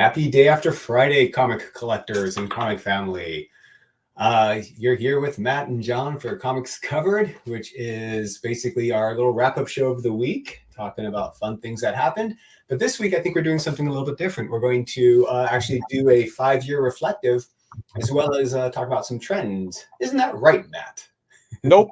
Happy day after Friday, comic collectors and comic family. You're here with Matt and John for Comics Covered, which is basically our little wrap-up show of the week, talking about fun things that happened. But this week, I think we're doing something a little bit different. We're going to actually do a 5-year reflective, as well as talk about some trends. Isn't that right, Matt? Nope.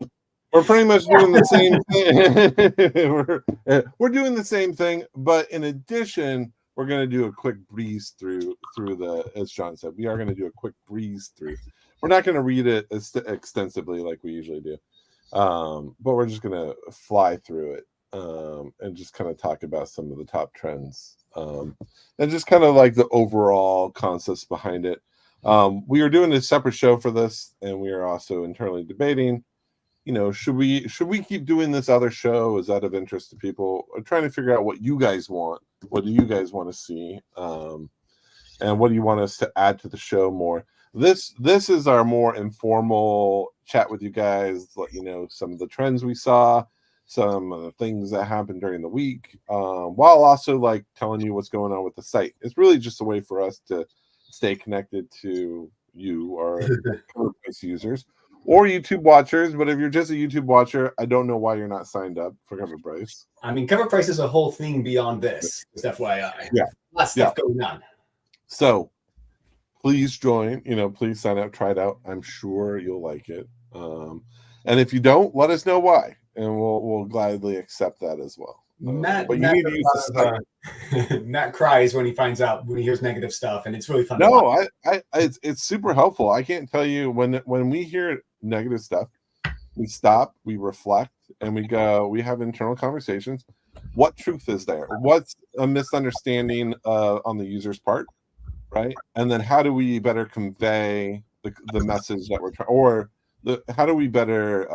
We're pretty much doing the same thing. We're doing the same thing, but in addition, we're going to do a quick breeze through the, as John said, we are going to do a quick breeze through. We're not going to read it extensively like we usually do, but we're just going to fly through it and just kind of talk about some of the top trends and just kind of like the overall concepts behind it. We are doing a separate show for this, and we are also internally debating, you know, should we keep doing this other show? Is that of interest to people? I'm trying to figure out what you guys want. What do you guys want to see? And what do you want us to add to the show more? This is our more informal chat with you guys, let you know some of the trends we saw, some of the things that happened during the week, while also like telling you what's going on with the site. It's really just a way for us to stay connected to you, our COVRPRICE users, or YouTube watchers. But if you're just a YouTube watcher, I don't know why you're not signed up for COVRPRICE. I mean, COVRPRICE is a whole thing beyond this, just FYI. Yeah. Lots of stuff going on. So please join, please sign up, try it out. I'm sure you'll like it. And if you don't, let us know why, and we'll gladly accept that as well. Matt, but you need to use the site. Matt cries when he hears negative stuff, and it's really fun. No, it's super helpful. I can't tell you when we hear negative stuff, we stop, we reflect, and we have internal conversations. What truth is there? What's a misunderstanding on the user's part, right? And then how do we better convey the message that we're trying, how do we better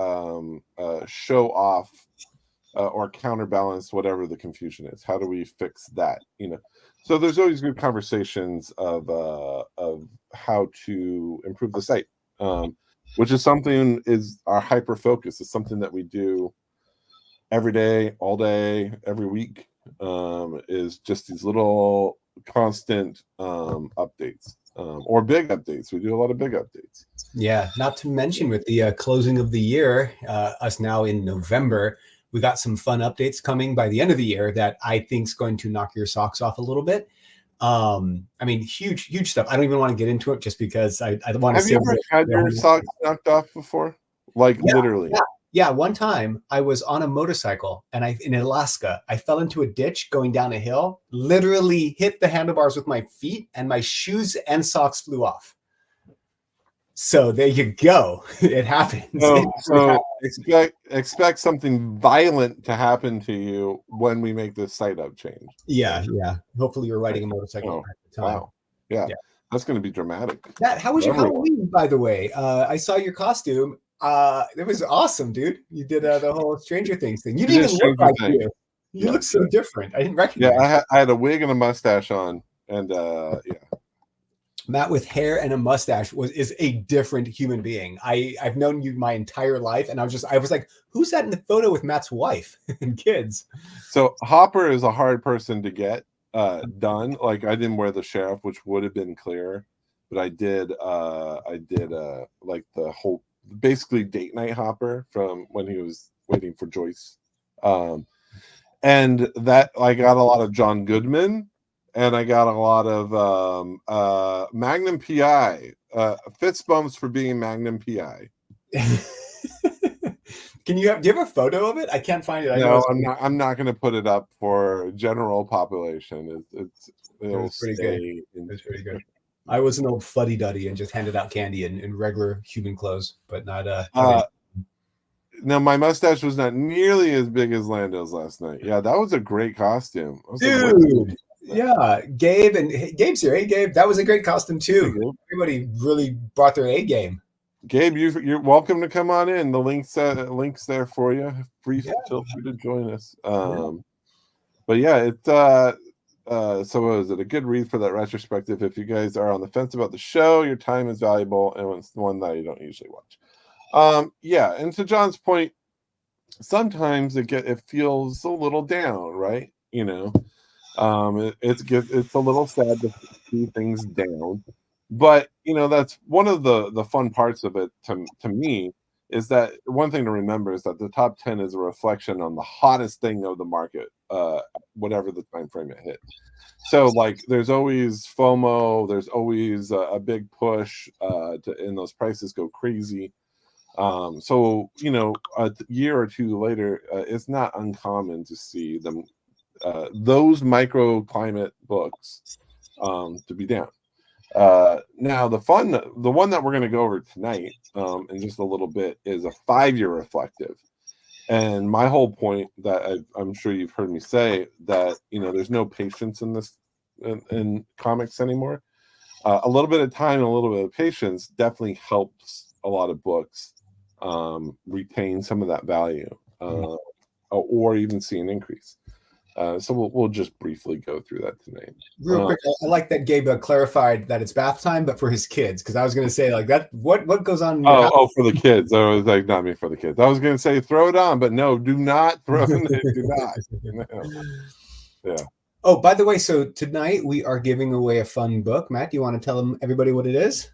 show off or counterbalance whatever the confusion is? How do we fix that? So there's always good conversations of how to improve the site, which is something is our hyper focus. It's something that we do every day, all day, every week. Is just these little constant updates or big updates. We do a lot of big updates. Yeah, not to mention with the closing of the year, us now in November, we got some fun updates coming by the end of the year that I think is going to knock your socks off a little bit. I mean, huge stuff. I don't even want to get into it just because I don't want to. Have you ever had your socks knocked off before? Like literally? Yeah. One time I was on a motorcycle and in Alaska, I fell into a ditch going down a hill, literally hit the handlebars with my feet, and my shoes and socks flew off. So there you go. It happens. So expect something violent to happen to you when we make this site up change. Yeah. Hopefully you're riding a motorcycle at the time. Wow. Yeah. That's going to be dramatic. Matt, how was your Halloween, by the way? I saw your costume. It was awesome, dude. You did the whole Stranger Things thing. You didn't even look like you. You look so different. I didn't recognize. Yeah, I had a wig and a mustache on, and Matt with hair and a mustache is a different human being. I've known you my entire life, and I was like, who's that in the photo with Matt's wife and kids? So Hopper is a hard person to get done. Like I didn't wear the sheriff, which would have been clear, but I did like the whole basically date night Hopper from when he was waiting for Joyce, and that I got a lot of John Goodman. And I got a lot of Magnum PI, fist bumps for being Magnum PI. Do you have a photo of it? I can't find it. I'm not going to put it up for general population. It's pretty good. It's pretty good. I was an old fuddy-duddy and just handed out candy in regular human clothes, but not no, my mustache was not nearly as big as Lando's last night. Yeah, that was a great costume. Dude. Yeah, Gabe's here. Hey, Gabe, that was a great costume too. Hey, everybody really brought their A game. Gabe, you're welcome to come on in. The links there for you. Feel free to join us. But yeah, it's so was it a good read for that retrospective? If you guys are on the fence about the show, your time is valuable, and it's the one that you don't usually watch. Yeah, and to John's point, sometimes it feels a little down, right? It's good. It's a little sad to see things down, but that's one of the fun parts of it to me is that one thing to remember is that the top 10 is a reflection on the hottest thing of the market, whatever the time frame it hit. So like there's always FOMO, there's always a big push and those prices go crazy. So a year or two later, it's not uncommon to see them those microclimate books to be down. Now the one that we're going to go over tonight in just a little bit is a 5-year reflective. And my whole point that I'm sure you've heard me say that there's no patience in this in comics anymore. A little bit of time and a little bit of patience definitely helps a lot of books retain some of that value or even see an increase. So we'll just briefly go through that tonight. Real quick, I like that Gabe clarified that it's bath time, but for his kids, because I was going to say like that. What goes on? In your house? For the kids. I was like, not me for the kids. I was going to say throw it on, but no, do not throw it. Do not. No. Yeah. Oh, by the way, so tonight we are giving away a fun book. Matt, do you want to tell everybody what it is?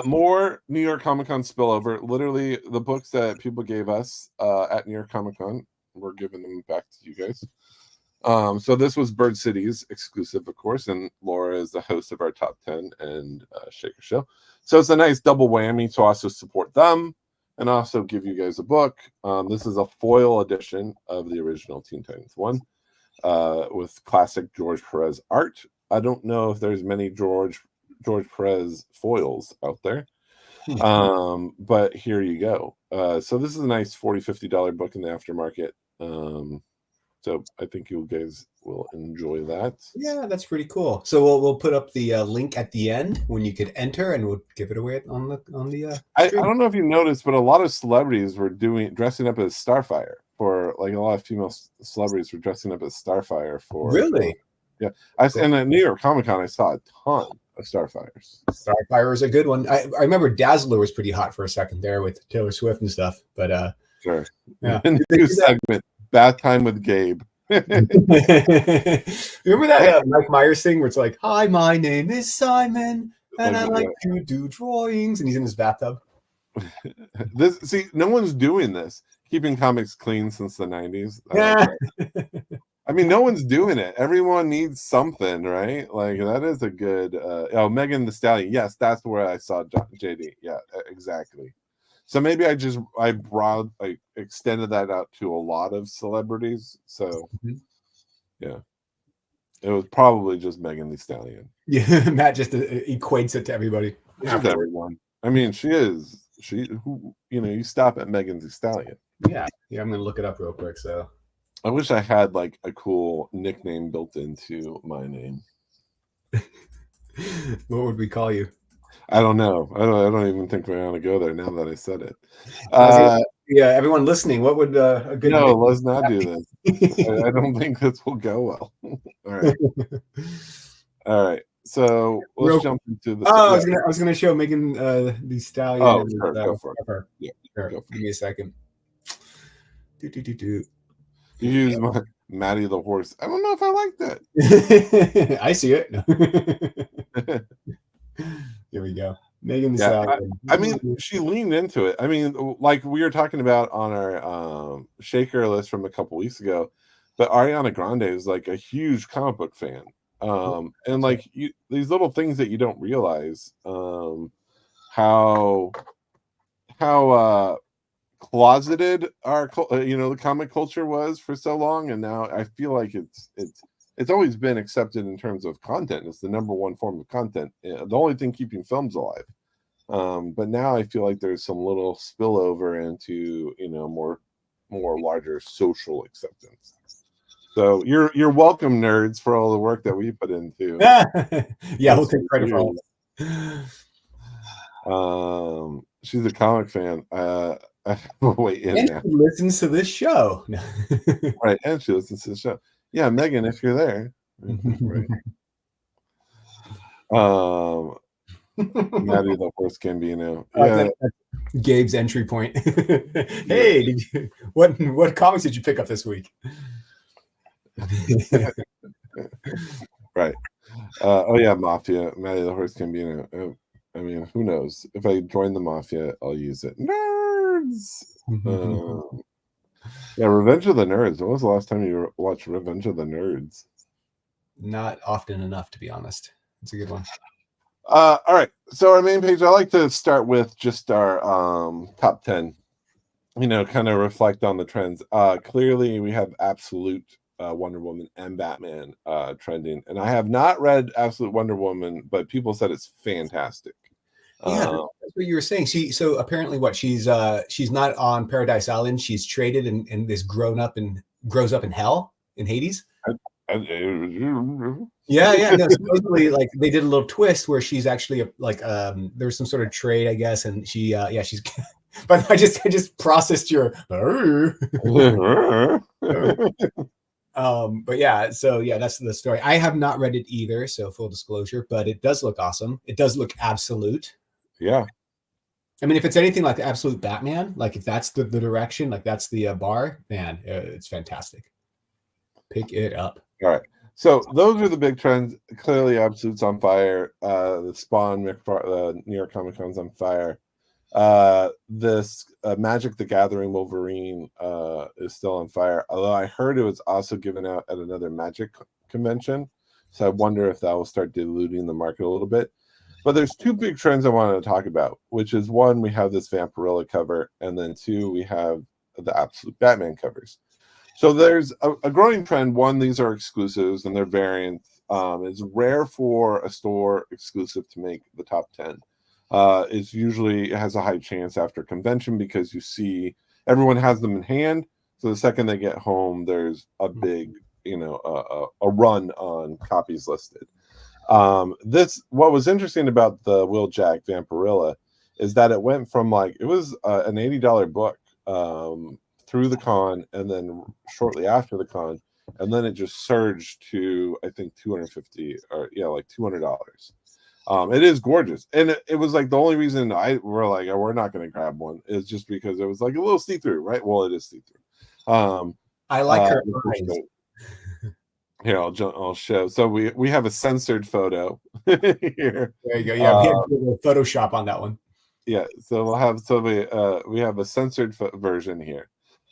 More New York Comic Con spillover. Literally, the books that people gave us at New York Comic Con, we're giving them back to you guys. So this was Bird City's exclusive, of course, and Laura is the host of our Top 10 and Shaker Show. So it's a nice double whammy to also support them and also give you guys a book. This is a foil edition of the original Teen Titans 1 with classic George Perez art. I don't know if there's many George Perez foils out there. But here you go. So this is a nice $40-$50 book in the aftermarket. So I think you guys will enjoy that. Yeah, that's pretty cool. So we'll put up the link at the end when you could enter, and we'll give it away on the. I don't know if you noticed, but a lot of celebrities were dressing up as Starfire for like a lot of female celebrities were dressing up as Starfire for. Really? Yeah, and at New York Comic Con I saw a ton of Starfires. Starfire is a good one. I remember Dazzler was pretty hot for a second there with Taylor Swift and stuff, but sure. Yeah. New segment. Bath time with Gabe. Remember that Mike Myers thing where it's like, "Hi, my name is Simon, and I like to do drawings," and he's in his bathtub. No one's doing this. Keeping comics clean since the 90s. Yeah. I mean, no one's doing it. Everyone needs something, right? Like that is a good. Megan Thee Stallion. Yes, that's where I saw JD. Yeah, exactly. So maybe I extended that out to a lot of celebrities. So, yeah, it was probably just Megan Thee Stallion. Yeah, Matt just equates it to everybody. Not everyone. I mean, you stop at Megan Thee Stallion. Yeah. I'm gonna look it up real quick. So, I wish I had like a cool nickname built into my name. What would we call you? I don't know. I don't even think we're going to go there now that I said it. Yeah, everyone listening, what would a good? No, let's not do this. I don't think this will go well. All right. So let's jump into the. I was gonna show Megan Thee Stallion. Oh, sure, go for it. Yeah, sure. Give me a second. You use my Maddie the horse. I don't know if I like that. I see it. Here we go. Megan Thee Stallion. I mean, she leaned into it. I mean, like we were talking about on our Shaker list from a couple weeks ago, but Ariana Grande is like a huge comic book fan. And like these little things that you don't realize, how closeted our the comic culture was for so long, and now I feel like it's always been accepted in terms of content. It's the number one form of content, the only thing keeping films alive. But now I feel like there's some little spillover into more larger social acceptance. So you're welcome, nerds, for all the work that we put into. Yeah, we'll take credit for all. She's a comic fan. Wait, and she listens to this show. Right, and she listens to the show. Yeah, Megan, if you're there. Right. Maddie the horse Gambino. Yeah. Gabe's entry point. Hey, what comics did you pick up this week? Right. Oh yeah, Mafia. Matty the Horse can be in it. I mean, who knows? If I join the Mafia, I'll use it. Nerds. Yeah, Revenge of the Nerds. When was the last time you watched Revenge of the Nerds? Not often enough, to be honest. It's a good one. All right. So our main page, I like to start with just our top 10. Kind of reflect on the trends. Clearly, we have Absolute Wonder Woman and Batman trending, and I have not read Absolute Wonder Woman, but people said it's fantastic. Yeah, that's what you were saying. So apparently, she's not on Paradise Island. She's traded and is grows up in hell in Hades. Yeah. No, supposedly, like they did a little twist where she's actually there was some sort of trade, I guess, and she's. But I just processed your. But yeah, so yeah, that's the story. I have not read it either, so full disclosure, but it does look awesome. It does look absolute. Yeah. I mean, if it's anything like the Absolute Batman, like if that's the direction, like that's the bar, man, it's fantastic. Pick it up. All right. So those are the big trends. Clearly, Absolute's on fire. The Spawn, New York Comic Con's on fire. This Magic the Gathering Wolverine is still on fire. Although I heard it was also given out at another Magic convention. So I wonder if that will start diluting the market a little bit. But there's two big trends I wanted to talk about, which is one, we have this Vampirella cover, and then two, we have the Absolute Batman covers. So there's a growing trend. One, these are exclusives and they're variants. It's rare for a store exclusive to make the top 10. It has a high chance after convention because you see everyone has them in hand. So the second they get home, there's a big, a run on copies listed. What was interesting about the Will Jack Vampirella is that it went from it was an $80 book through the con, and then shortly after the con, and then it just surged to I think $250 or like $200. It is gorgeous, and it was like the only reason we're not going to grab one is just because it was like a little see through, right? Well, it is see through. I like her eyes. Here, I'll show. So we have a censored photo here. There you go. Yeah, we have a Photoshop on that one. Yeah, so we have a censored version here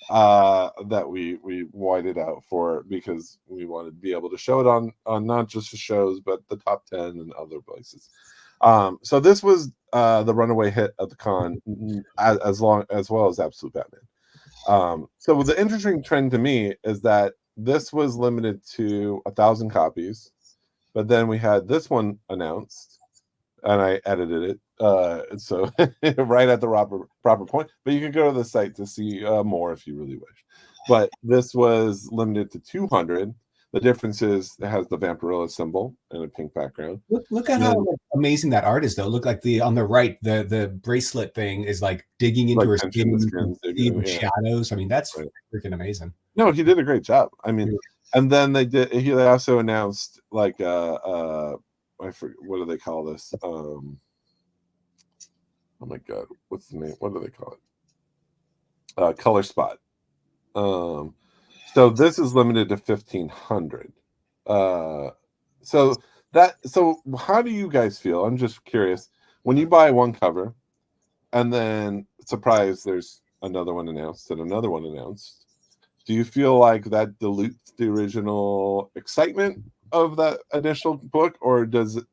that we whited out for because we wanted to be able to show it on not just the shows but the top 10 and other places. So this was the runaway hit of the con as well as Absolute Batman. So the interesting trend to me is that this was limited to 1,000 copies, but then we had this one announced, and I edited it. So right at the proper point, but you can go to the site to see more if you really wish. But this was limited to 200. The difference is it has the Vampirella symbol and a pink background. Look at how amazing that art is, though. Look like on the right, the bracelet thing is like digging into her skin, shadows. I mean, that's freaking amazing. No, he did a great job. I mean, and then they also announced I forget, what do they call this? Oh my god, what's the name? What do they call it? Color spot. So this is limited to 1,500. So how do you guys feel? I'm just curious. When you buy one cover, and then surprise, there's another one announced and another one announced. Do you feel like that dilutes the original excitement of that initial book, or does it,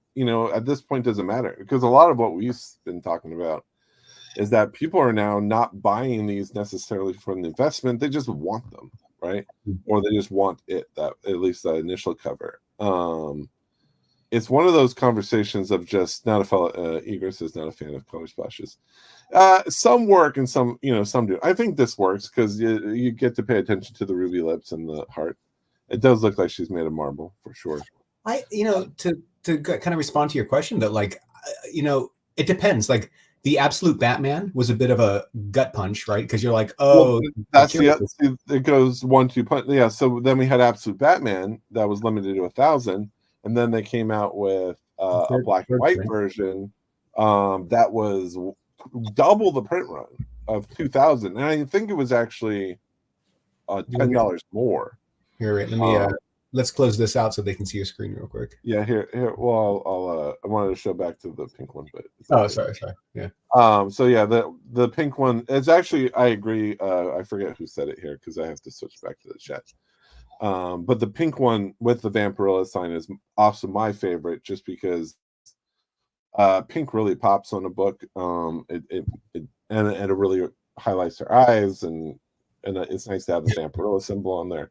at this point, does it matter? Because a lot of what we've been talking about is that people are now not buying these necessarily for an investment; they just want them, right? Or they just want at least the initial cover. It's one of those conversations of just not a fellow. Egris is not a fan of color splashes. Some work and some do. I think this works because you get to pay attention to the ruby lips and the heart. It does look like she's made of marble for sure. To kind of respond to your question, that it depends. Like the Absolute Batman was a bit of a gut punch, right? Because you're like, oh, that's it goes 1-2 punch. Yeah. So then we had Absolute Batman that was limited to 1,000, and then they came out with a black and white version that was double the print run of 2,000, and I think it was actually $10 more. Here, let me let's close this out so they can see your screen real quick. Yeah, here. Well, I wanted to show back to the pink one, but sorry. Yeah. So yeah, the pink one. It's actually, I agree. I forget who said it here because I have to switch back to the chat. But the pink one with the Vampirilla sign is also my favorite, just because pink really pops on a book. It really highlights her eyes, and it's nice to have the Vampirilla symbol on there.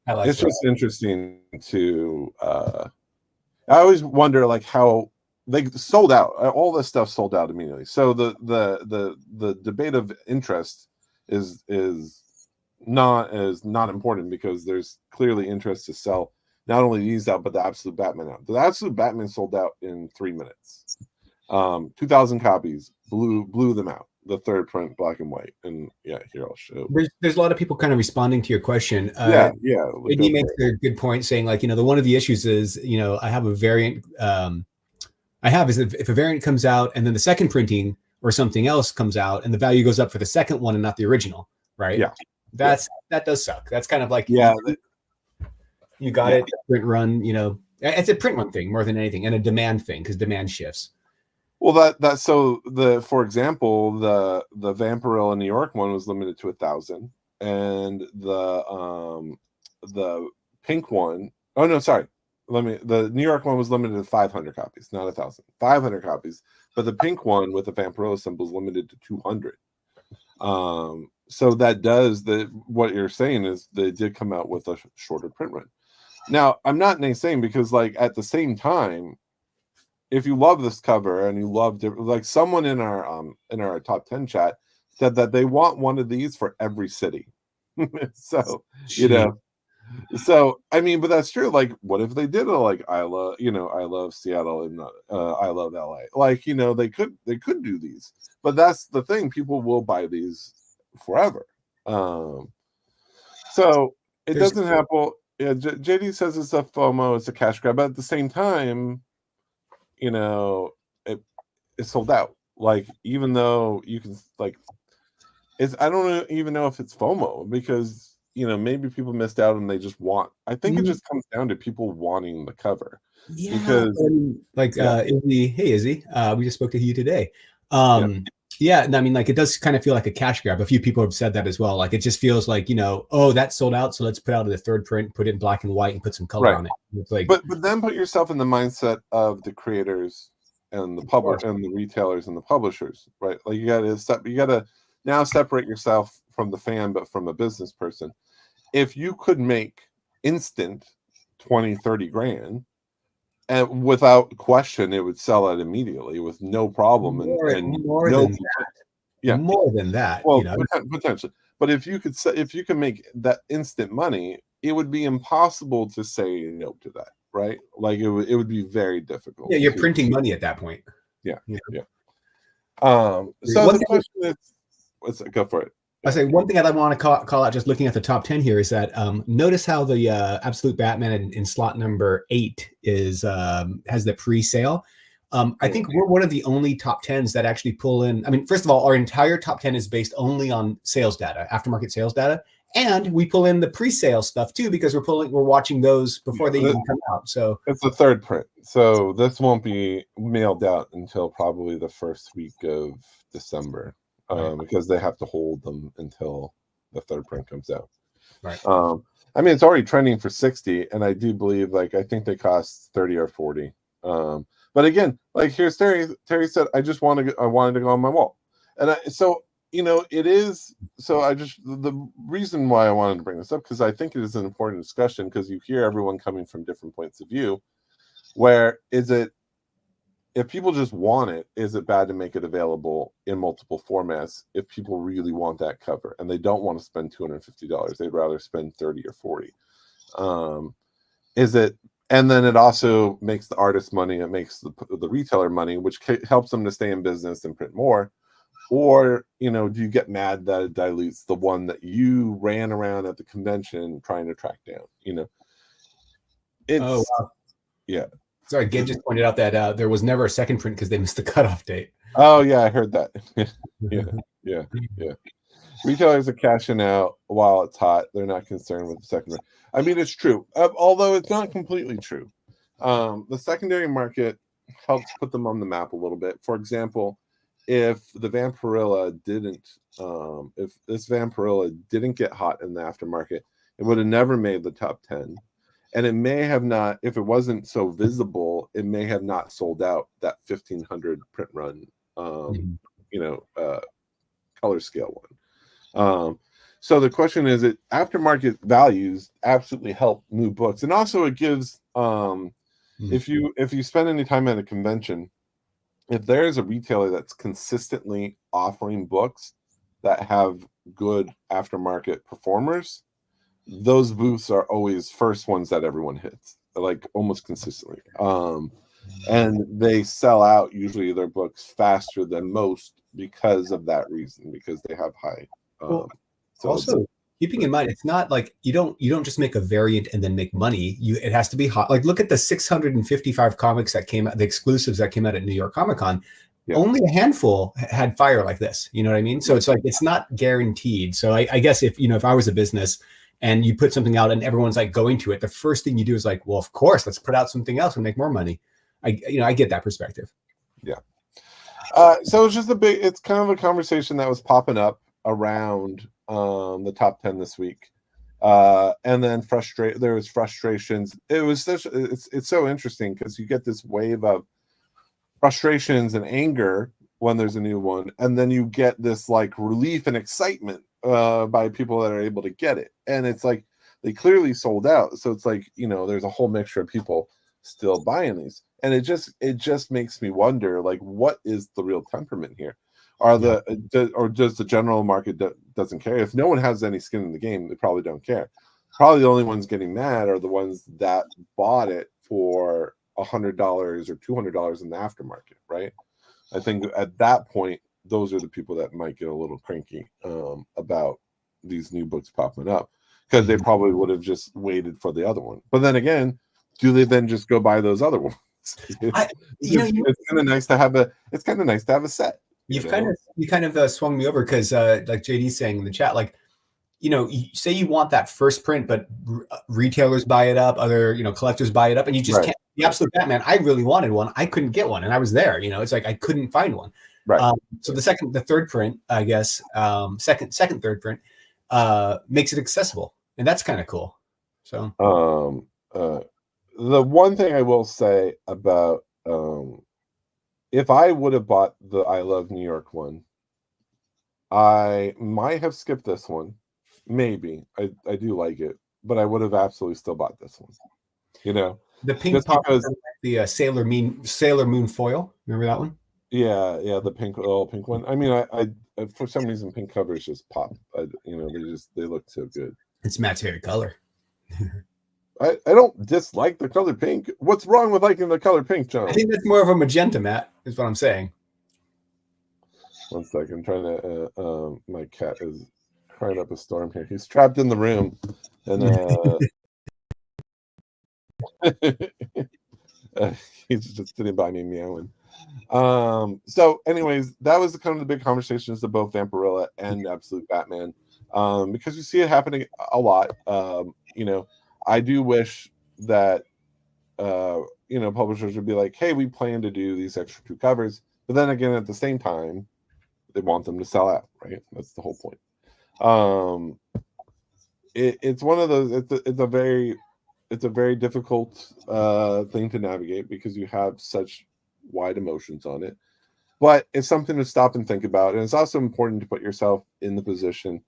It's just interesting to. I always wonder like how they sold out. All this stuff sold out immediately. So the debate of interest is not important, because there's clearly interest to sell not only these out, but the Absolute Batman out. The Absolute Batman sold out in 3 minutes. 2,000 copies, blew them out. The third print, black and white, and yeah, here I'll show. There's a lot of people kind of responding to your question. Yeah. He makes a good point, saying like, one of the issues is, I have a variant. If a variant comes out and then the second printing or something else comes out and the value goes up for the second one and not the original, right? Yeah, that does suck. That's kind of like you got it, print run. It's a print run thing more than anything, and a demand thing, because demand shifts. Well, for example, the Vampirilla New York one was limited to 1,000, and the pink one. Oh no, sorry. The New York one was limited to 500 copies, not 1,000. 500 copies, but the pink one with the Vampirilla symbol is limited to 200. So that does what you're saying is they did come out with a shorter print run. Now, I'm not naysaying, because like at the same time, if you love this cover and you love like someone in our top 10 chat said that they want one of these for every city. So so I mean, but that's true. Like, what if they did a like I love Seattle and I love LA? Like, they could do these, but that's the thing. People will buy these forever. So it doesn't happen. Yeah, JD says it's a FOMO, it's a cash grab, but at the same time, it sold out. Like, even though you can like, I don't even know if it's FOMO, because maybe people missed out and they just want. I think it just comes down to people wanting the cover. Yeah, because Izzy, hey Izzy, we just spoke to you today. Yeah, I mean, like, it does kind of feel like a cash grab. A few people have said that as well. Like, it just feels like, oh, that sold out, so let's put out the third print, put it in black and white, and put some color on it. It's like, but then put yourself in the mindset of the creators and the public and the retailers and the publishers, right? Like, you gotta now separate yourself from the fan, but from a business person. If you could make instant 20, 30 grand, and without question, it would sell out immediately with no problem. More than that. Well, potentially. But if you could make that instant money, it would be impossible to say no to that, right? Like, it would be very difficult. Yeah, you're printing money at that point. Yeah. So the question is, let's go for it. I say one thing I want to call out, just looking at the top 10 here, is that notice how the Absolute Batman in slot number 8 has the pre-sale. I think we're one of the only top 10s that actually pull in. I mean, first of all, our entire top 10 is based only on sales data, aftermarket sales data, and we pull in the pre-sale stuff too, because we're watching those before they even come out. So it's the third print, so this won't be mailed out until probably the first week of December. Because they have to hold them until the third print comes out. Right. I mean, it's already trending for 60, and I do believe, like, I think they cost 30 or 40. But again, like, here's Terry. Terry said, I wanted to go on my wall, and it is. So the reason why I wanted to bring this up, because I think it is an important discussion, because you hear everyone coming from different points of view. Where is it? If people just want it, is it bad to make it available in multiple formats if people really want that cover and they don't want to spend $250? They'd rather spend 30 or 40. Is it? And then it also makes the artist money. It makes the retailer money, which helps them to stay in business and print more. Or, do you get mad that it dilutes the one that you ran around at the convention trying to track down? Yeah. Sorry, Gabe just pointed out that there was never a second print because they missed the cutoff date. Oh yeah, I heard that. Yeah. Retailers are cashing out while it's hot. They're not concerned with the secondary. I mean, it's true, although it's not completely true. The secondary market helps put them on the map a little bit. For example, if the Vampirilla if this Vampirilla didn't get hot in the aftermarket, it would have never made the top 10. And it may have not, if it wasn't so visible, it may have not sold out that 1500 print run, color scale one. So the question is, it aftermarket values absolutely help move books, and also it gives if you spend any time at a convention, if there is a retailer that's consistently offering books that have good aftermarket performers, those booths are always first ones that everyone hits, like almost consistently. And they sell out usually their books faster than most because of that reason, because they have high. Also, keeping in mind, it's not like you don't just make a variant and then make money. It has to be hot. Like, look at the 655 comics that came out, the exclusives that came out at New York Comic Con. Yeah. Only a handful had fire like this. You know what I mean? So it's like, it's not guaranteed. So I guess if I was a business and you put something out and everyone's like going to it, the first thing you do is like, well, of course, let's put out something else and make more money. I get that perspective. Yeah. So it's just it's kind of a conversation that was popping up around the top 10 this week. And then there was frustrations. It's so interesting because you get this wave of frustrations and anger when there's a new one, and then you get this like relief and excitement by people that are able to get it. And it's like they clearly sold out. So it's like, there's a whole mixture of people still buying these. And it just makes me wonder, like, what is the real temperament here? Or does the general market doesn't care? If no one has any skin in the game, they probably don't care. Probably the only ones getting mad are the ones that bought it for $100 or $200 in the aftermarket, right? I think at that point, those are the people that might get a little cranky about these new books popping up, because they probably would have just waited for the other one. But then again, do they then just go buy those other ones? It's kind of nice to have a set. You kind of swung me over, because like JD's saying in the chat, like, say you want that first print, but retailers buy it up, other collectors buy it up, and you just can't. The absolute Batman, I really wanted one, I couldn't get one, and I was there. It's like I couldn't find one. Right. So the third print, I guess, third print, makes it accessible, and that's kind of cool. So the one thing I will say about if I would have bought the I Love New York one, I might have skipped this one. Maybe. I do like it, but I would have absolutely still bought this one. The pink pop, the Sailor Moon foil. Remember that one? Yeah, the little pink one. I mean, I for some reason pink covers just pop. They look so good. It's Matt's favorite color. I don't dislike the color pink. What's wrong with liking the color pink, John? I think that's more of a magenta, Matt, is what I'm saying. One second. I'm trying to my cat is crying up a storm here. He's trapped in the room, and he's just sitting by me meowing. So anyways, that was kind of the big conversations of both Vampirilla and Absolute Batman, because you see it happening a lot. I do wish that publishers would be like, hey, we plan to do these extra 2 covers, but then again, at the same time, they want them to sell out, right? That's the whole point. It's one of those. It's a very difficult thing to navigate, because you have such wide emotions on it. But it's something to stop and think about, and it's also important to put yourself in the position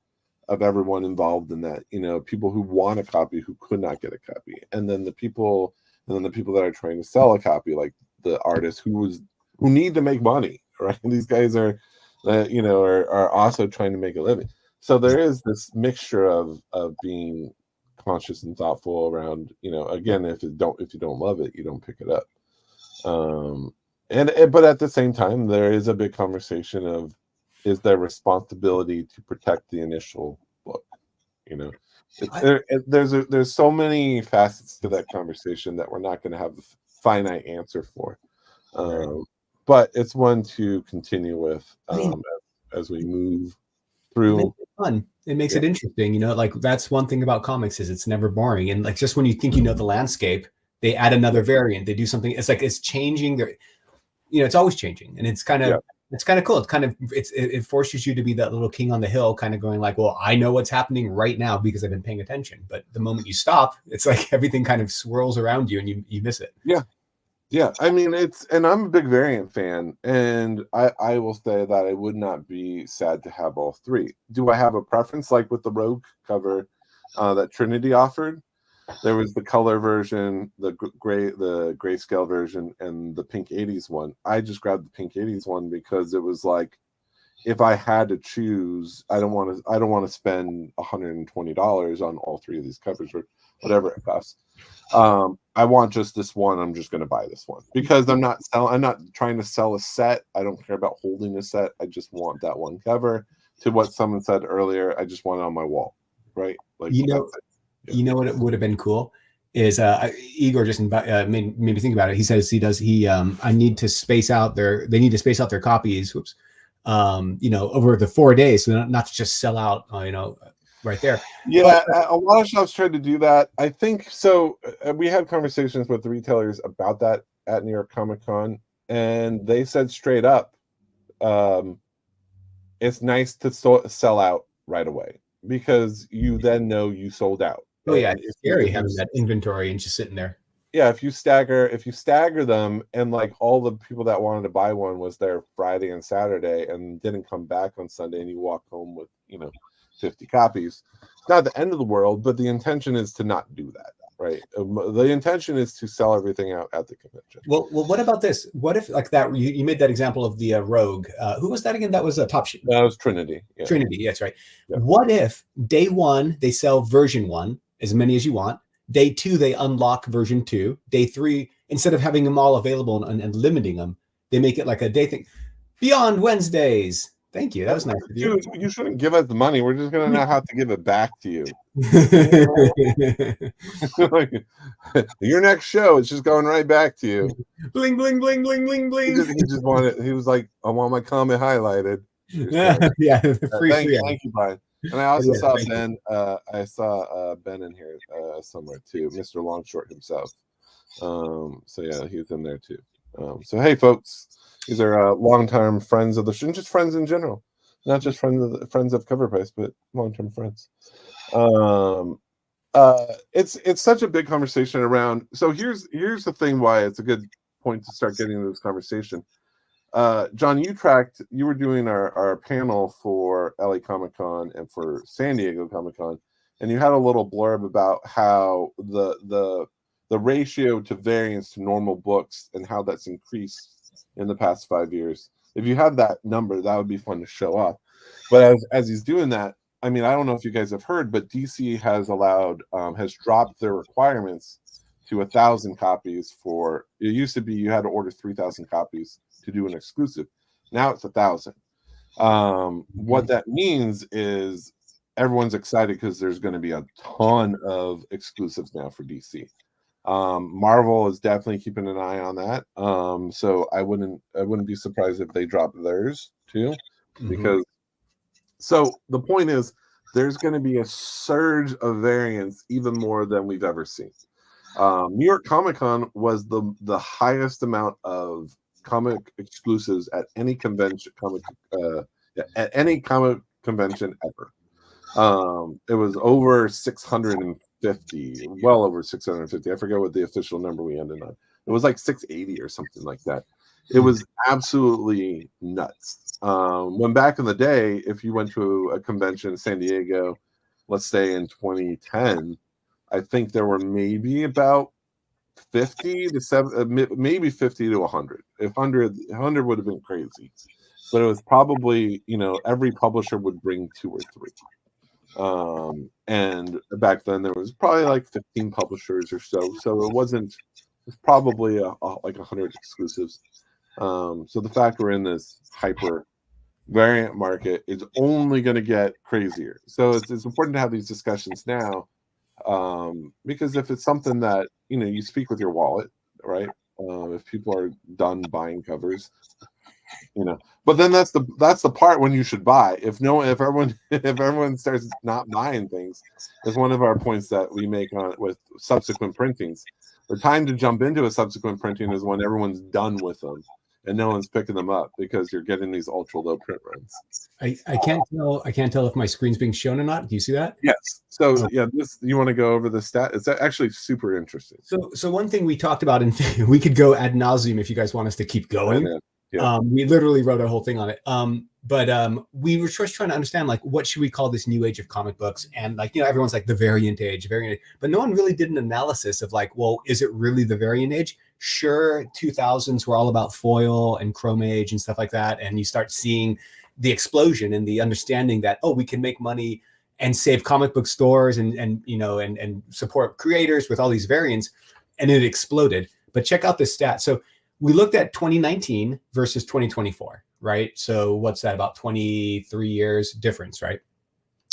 of everyone involved in that. People who want a copy who could not get a copy, and then the people that are trying to sell a copy, like the artists who need to make money, right? These guys are also trying to make a living. So there is this mixture of being conscious and thoughtful around, again, if you don't love it, you don't pick it up. But at the same time, there is a big conversation of, is there responsibility to protect the initial book? There's so many facets to that conversation that we're not going to have a finite answer for. But it's one to continue with as we move through fun. It makes it interesting. Like that's one thing about comics is it's never boring. And like just when you think you know the landscape, they add another variant. They do something. It's like it's changing. It's always changing, and it's kind of cool. It forces you to be that little king on the hill, kind of going like, well, I know what's happening right now because I've been paying attention. But the moment you stop, it's like everything kind of swirls around you, and you miss it. Yeah, I mean and I'm a big variant fan, and I will say that I would not be sad to have all three. Do I have a preference, like with the Rogue cover that Trinity offered? There was the color version, the grayscale version, and the pink 80s one. I just grabbed the pink 80s one because it was like, if I had to choose, I don't want to spend $120 on all three of these covers or whatever it costs. I want just this one. I'm just going to buy this one because I'm not trying to sell a set. I don't care about holding a set. I just want that one cover. To what someone said earlier, I just want it on my wall, right? Like you know what it would have been cool is Igor just made me think about it. He says I need to space out they need to space out their copies. Whoops. Over the 4 days, so not to just sell out, right there. Yeah, a lot of shops tried to do that. I think so. We had conversations with the retailers about that at New York Comic Con, and they said straight up, it's nice to sell out right away because you then know you sold out. Oh yeah, it's scary having that inventory and just sitting there. Yeah, if you stagger them, and like all the people that wanted to buy one was there Friday and Saturday and didn't come back on Sunday, and you walk home with 50 copies, it's not the end of the world, but the intention is to not do that, right? The intention is to sell everything out at the convention. Well, what about this? What if like that? You made that example of the Rogue. Who was that again? That was a Top Ship. That was Trinity. Yeah. Trinity, that's right. Yeah. What if day 1 they sell version 1, as many as you want? Day 2 they unlock version 2. Day 3, instead of having them all available and limiting them, they make it like a day thing. Beyond Wednesdays. Thank you. That was nice of you. You shouldn't give us the money. We're just gonna have to give it back to you. Your next show, it's just going right back to you. Bling bling bling bling bling bling. He just wanted. He was like, I want my comment highlighted. Yeah. Thank you, Brian. And I also saw Ben. I saw Ben in here somewhere too, Mr. Longshort himself. So yeah, he was in there too. So hey, folks, these are long-term friends of the show, just friends in general, not just friends of COVRPRICE, but long-term friends. It's such a big conversation around. So here's the thing why it's a good point to start getting into this conversation. John, you were doing our panel for LA Comic Con and for San Diego Comic Con, and you had a little blurb about how the ratio to variance to normal books and how that's increased in the past 5 years. If you have that number, that would be fun to show up. But as he's doing that, I mean, I don't know if you guys have heard, but DC has dropped their requirements to 1,000 copies for. It used to be you had to order 3,000 copies to do an exclusive. Now it's 1,000. What that means is everyone's excited because there's going to be a ton of exclusives now for DC. Marvel is definitely keeping an eye on that. So I wouldn't be surprised if they drop theirs too, because. So the point is, there's going to be a surge of variants, even more than we've ever seen. New York Comic Con was the highest amount of comic exclusives at any convention, at any comic convention ever. It was over 650, well over 650. I forget what the official number we ended on. It was like 680 or something like that. It was absolutely nuts. When back in the day, if you went to a convention in San Diego, let's say in 2010, I think there were maybe about 50 to maybe 50 to 100. If 100 would have been crazy, but it was probably, every publisher would bring 2 or 3. And back then there was probably like 15 publishers or so. So it's probably like 100 exclusives. So the fact we're in this hyper variant market is only going to get crazier. So it's important to have these discussions now, because if it's something that you speak with your wallet, right? If people are done buying covers, you know. But then that's the part when you should buy. If everyone starts not buying things, is one of our points that we make on with subsequent printings. The time to jump into a subsequent printing is when everyone's done with them and no one's picking them up because you're getting these ultra low print runs. I can't tell if my screen's being shown or not. Do you see that? Yes. So yeah, you want to go over the stat? It's actually super interesting. So one thing we talked about, and we could go ad nauseum if you guys want us to keep going. Yeah. We literally wrote a whole thing on it. But we were just trying to understand, like, what should we call this new age of comic books? And like, everyone's like the variant age, but no one really did an analysis of like, well, is it really the variant age? Sure, 2000s were all about foil and chrome age and stuff like that. And you start seeing the explosion and the understanding that, oh, we can make money and save comic book stores and support creators with all these variants. And it exploded. But check out this stat. So we looked at 2019 versus 2024, right? So what's that, about 23 years difference, right?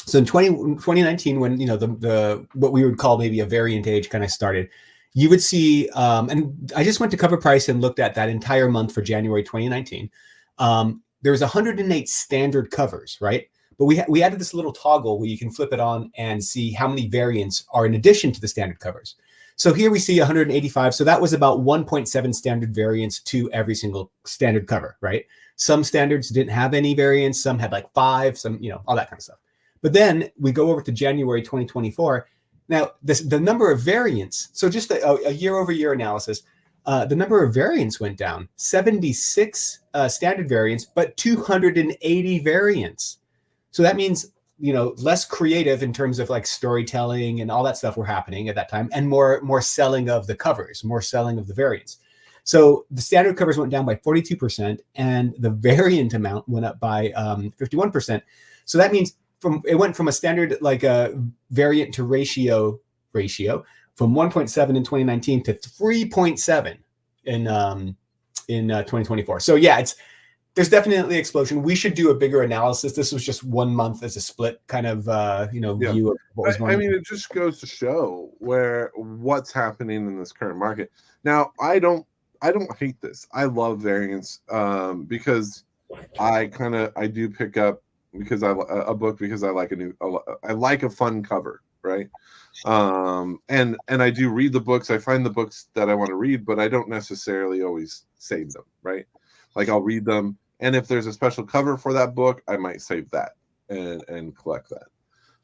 So in 2019, when, the what we would call maybe a variant age kind of started, you would see, and I just went to COVRPRICE and looked at that entire month for January 2019. There was 108 standard covers, right? But we added this little toggle where you can flip it on and see how many variants are in addition to the standard covers. So here we see 185. So that was about 1.7 standard variants to every single standard cover, right? Some standards didn't have any variants. Some had like 5, some, all that kind of stuff. But then we go over to January 2024. Now, the number of variants, so just a year-over-year analysis, the number of variants went down. 76 standard variants, but 280 variants. So that means, less creative in terms of like storytelling and all that stuff were happening at that time, and more selling of the covers, more selling of the variants. So the standard covers went down by 42%, and the variant amount went up by 51%. So that means it went from a standard like a variant to ratio from 1.7 in 2019 to 3.7 in 2024. So yeah, there's definitely explosion. We should do a bigger analysis. This was just 1 month as a split kind of view of what was going on. I mean, it just goes to show what's happening in this current market. Now, I don't hate this. I love variants because I do pick up because a book because I like I like a fun cover, right? And I do read the books. I find the books that I want to read, but I don't necessarily always save them, right? Like I'll read them, and if there's a special cover for that book, I might save that and collect that.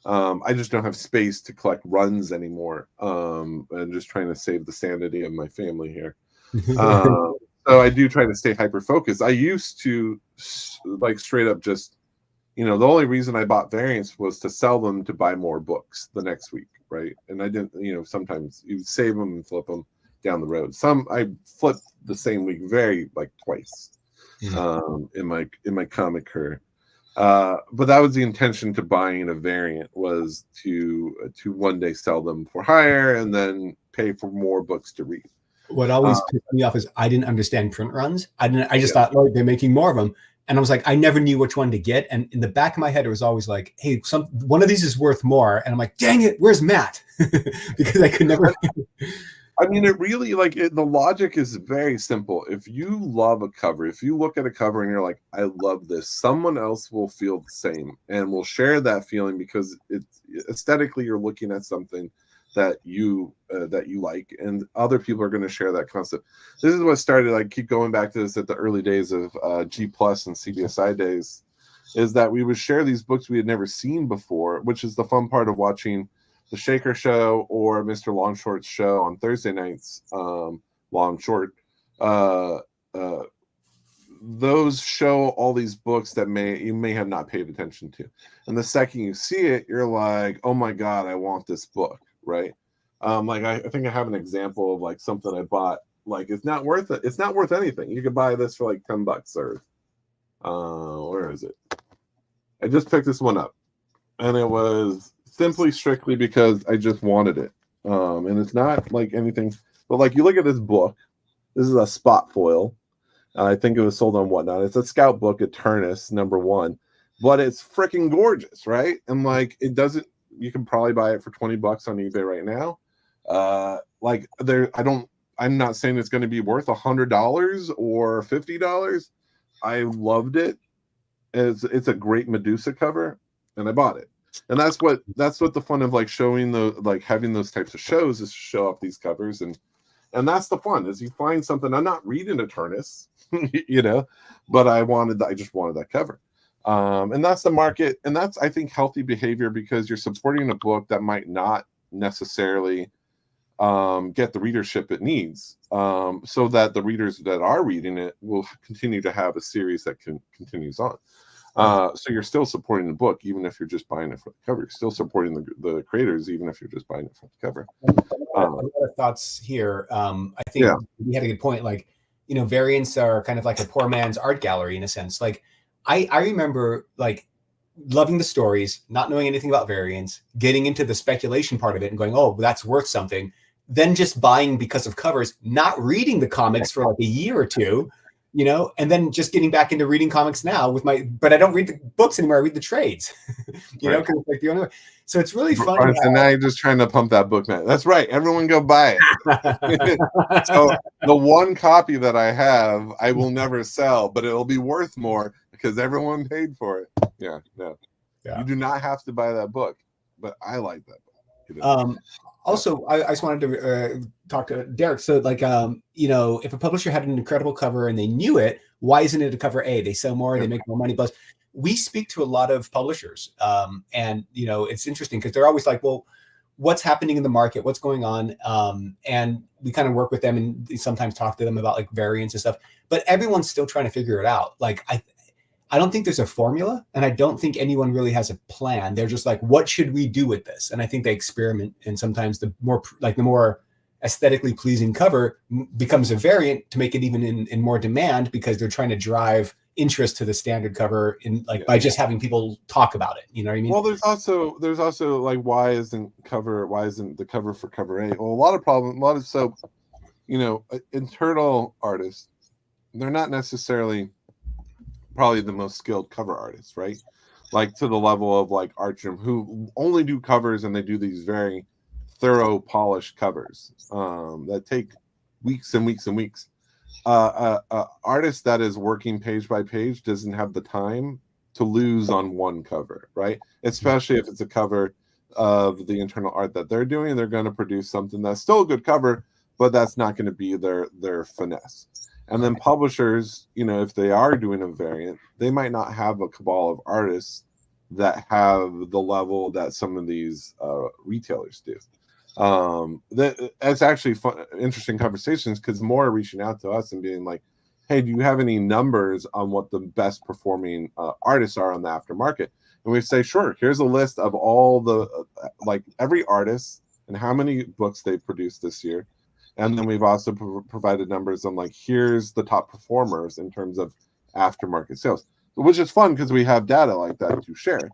I just don't have space to collect runs anymore. I'm just trying to save the sanity of my family here. So I do try to stay hyper focused. I used to like straight up just, the only reason I bought variants was to sell them to buy more books the next week, right? And I didn't, sometimes you save them and flip them down the road. Some I flipped the same week twice in my comic career. But that was the intention to buying a variant, was to one day sell them for higher and then pay for more books to read. What always pissed me off is I didn't understand print runs. I just thought, oh, they're making more of them. And I was like, I never knew which one to get. And in the back of my head, it was always like, hey, one of these is worth more. And I'm like, dang it, where's Matt? Because I could never. I mean, it really, the logic is very simple. If you love a cover, if you look at a cover and you're like, I love this, someone else will feel the same and will share that feeling because aesthetically you're looking at something that you like, and other people are going to share that concept. This is what started. I keep going back to this at the early days of G Plus and CBSI days, is that we would share these books we had never seen before, which is the fun part of watching the Shaker Show or Mr. Longshort's show on Thursday nights. Long Short, those show all these books that you may have not paid attention to, and the second you see it, you're like, oh my god, I want this book. Right. I think I have an example of like something I bought. Like it's not worth it. It's not worth anything. You could buy this for like $10 or where is it? I just picked this one up, and it was simply strictly because I just wanted it. And it's not like anything, but like you look at this book. This is a spot foil. I think it was sold on Whatnot. It's a Scout book, Eternus #1, but it's freaking gorgeous, right? And like it doesn't. You can probably buy it for $20 on eBay right now. I'm not saying it's going to be worth $100 or $50. I loved it. It's a great Medusa cover, and I bought it. And that's what the fun of like showing having those types of shows is to show off these covers, and that's the fun is you find something. I'm not reading Eternus, but I just wanted that cover. And that's the market, and that's, I think, healthy behavior, because you're supporting a book that might not necessarily get the readership it needs, so that the readers that are reading it will continue to have a series that continues on. So you're still supporting the book, even if you're just buying it for the cover. You're still supporting the creators, even if you're just buying it for the cover. A lot of thoughts here. I think we had a good point. Like, variants are kind of like a poor man's art gallery in a sense. Like, I remember like loving the stories, not knowing anything about variants, getting into the speculation part of it and going, oh, that's worth something. Then just buying because of covers, not reading the comics for like a year or two, and then just getting back into reading comics now but I don't read the books anymore. I read the trades, because it's like the only way. So it's really fun. And now you're just trying to pump that book, man. That's right. Everyone go buy it. So the one copy that I have, I will never sell, but it'll be worth more because everyone paid for it. Yeah. You do not have to buy that book, but I like that book. Also, I just wanted to talk to Derek. So, like, if a publisher had an incredible cover and they knew it, why isn't it a cover A? They sell more, they make more money. Plus, we speak to a lot of publishers, and it's interesting because they're always like, "Well, what's happening in the market? What's going on?" And we kind of work with them and sometimes talk to them about like variants and stuff. But everyone's still trying to figure it out. Like, I don't think there's a formula, and I don't think anyone really has a plan. They're just like, what should we do with this? And I think they experiment, and sometimes the more aesthetically pleasing cover becomes a variant to make it even in more demand, because they're trying to drive interest to the standard cover by just having people talk about it. You know what I mean? Well, there's also like, why isn't the cover for cover A? Well, internal artists, they're not necessarily probably the most skilled cover artists, right? Like to the level of like Archim, who only do covers, and they do these very thorough, polished covers that take weeks and weeks and weeks. Artist that is working page by page doesn't have the time to lose on one cover, right? Especially if it's a cover of the internal art that they're doing. They're going to produce something that's still a good cover, but that's not going to be their finesse. And then publishers, if they are doing a variant, they might not have a cabal of artists that have the level that some of these retailers do. That's actually fun, interesting conversations, because more are reaching out to us and being like, hey, do you have any numbers on what the best performing artists are on the aftermarket? And we say, sure, here's a list of all the every artist and how many books they've produced this year. And then we've also provided numbers on like, here's the top performers in terms of aftermarket sales, which is fun because we have data like that to share.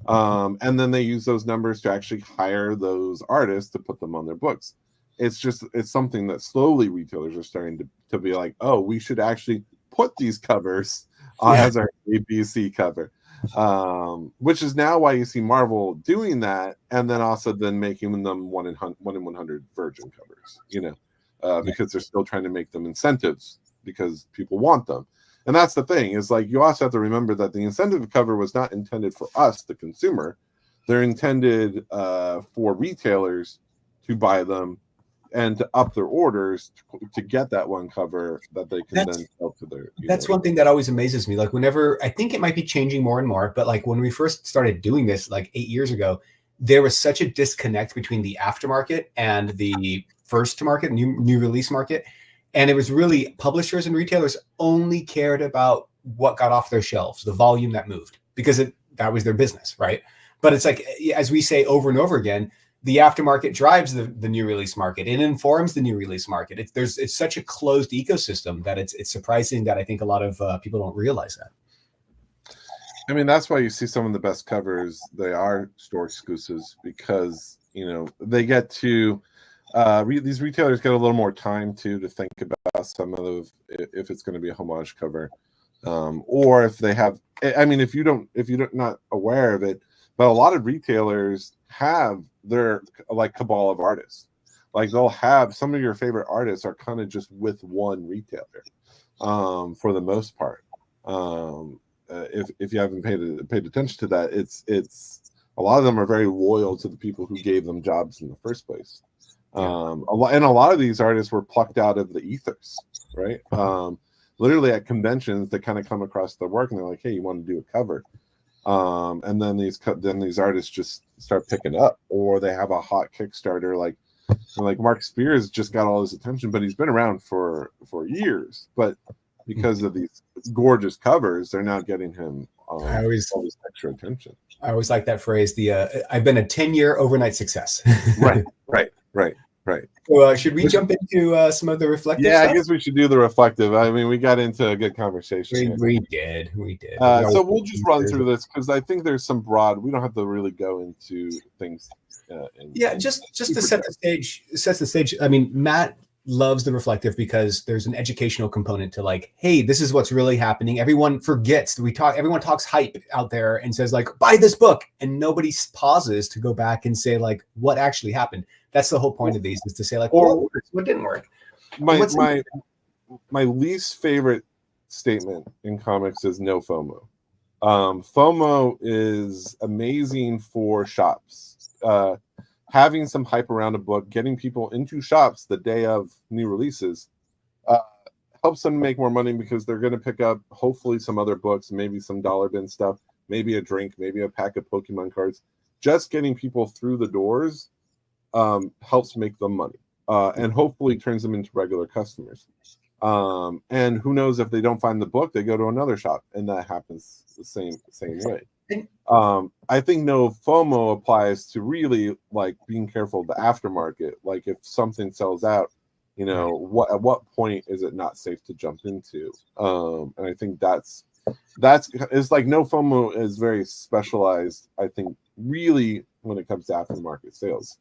And then they use those numbers to actually hire those artists to put them on their books. It's something that slowly retailers are starting to be like, oh, we should actually put these covers as our ABC cover. Which is now why you see Marvel doing that, and then also making them 1 in 100 virgin covers, because they're still trying to make them incentives because people want them. And that's the thing, is like, you also have to remember that the incentive cover was not intended for us, the consumer. They're intended for retailers to buy them and to up their orders to get that one cover that they can then sell to their. That's one thing that always amazes me. Like, whenever, I think it might be changing more and more, but like when we first started doing this, like 8 years ago, there was such a disconnect between the aftermarket and the first to market, new release market. And it was really, publishers and retailers only cared about what got off their shelves, the volume that moved, because that was their business, right? But it's like, as we say over and over again, the aftermarket drives the new release market. It informs the new release market. It's such a closed ecosystem that it's surprising that I think a lot of people don't realize that. I mean, that's why you see some of the best covers, they are store exclusives, because they get to these retailers get a little more time to think about some of if it's going to be a homage cover, or if they have. I mean, if you're not aware of it, but a lot of retailers have their like cabal of artists. Like, they'll have some of your favorite artists are kind of just with one retailer, for the most part. If you haven't paid attention to that, it's a lot of them are very loyal to the people who gave them jobs in the first place. A lot of these artists were plucked out of the ethers, right? Literally at conventions, they kind of come across their work and they're like, "Hey, you want to do a cover?" And then these artists just start picking up, or they have a hot Kickstarter. Like Mark Spears just got all his attention, but he's been around for years. But because of these gorgeous covers, they're now getting him all this extra attention. I always like that phrase. I've been a 10-year overnight success. Right. So should we jump into some of the reflective stuff? I guess we should do the reflective. I mean, we got into a good conversation. We did. So we'll just run through this because I think there's some broad. We don't have to really go into things. Just to set the stage. Sets the stage. I mean, Matt loves the reflective because there's an educational component to like, hey, this is what's really happening. Everyone forgets everyone talks hype out there and says like, buy this book, and nobody pauses to go back and say like, what actually happened. That's the whole point of these, is to say like, what didn't work. My least favorite statement in comics is no FOMO. FOMO is amazing for shops. Having some hype around a book, getting people into shops the day of new releases, helps them make more money because they're going to pick up hopefully some other books, maybe some dollar bin stuff, maybe a drink, maybe a pack of Pokemon cards. Just getting people through the doors helps make them money, and hopefully turns them into regular customers. And who knows, if they don't find the book, they go to another shop, and that happens the same way. I think no FOMO applies to really like being careful of the aftermarket. Like if something sells out, at what point is it not safe to jump into? And I think that's like no FOMO is very specialized, I think, really when it comes to aftermarket sales.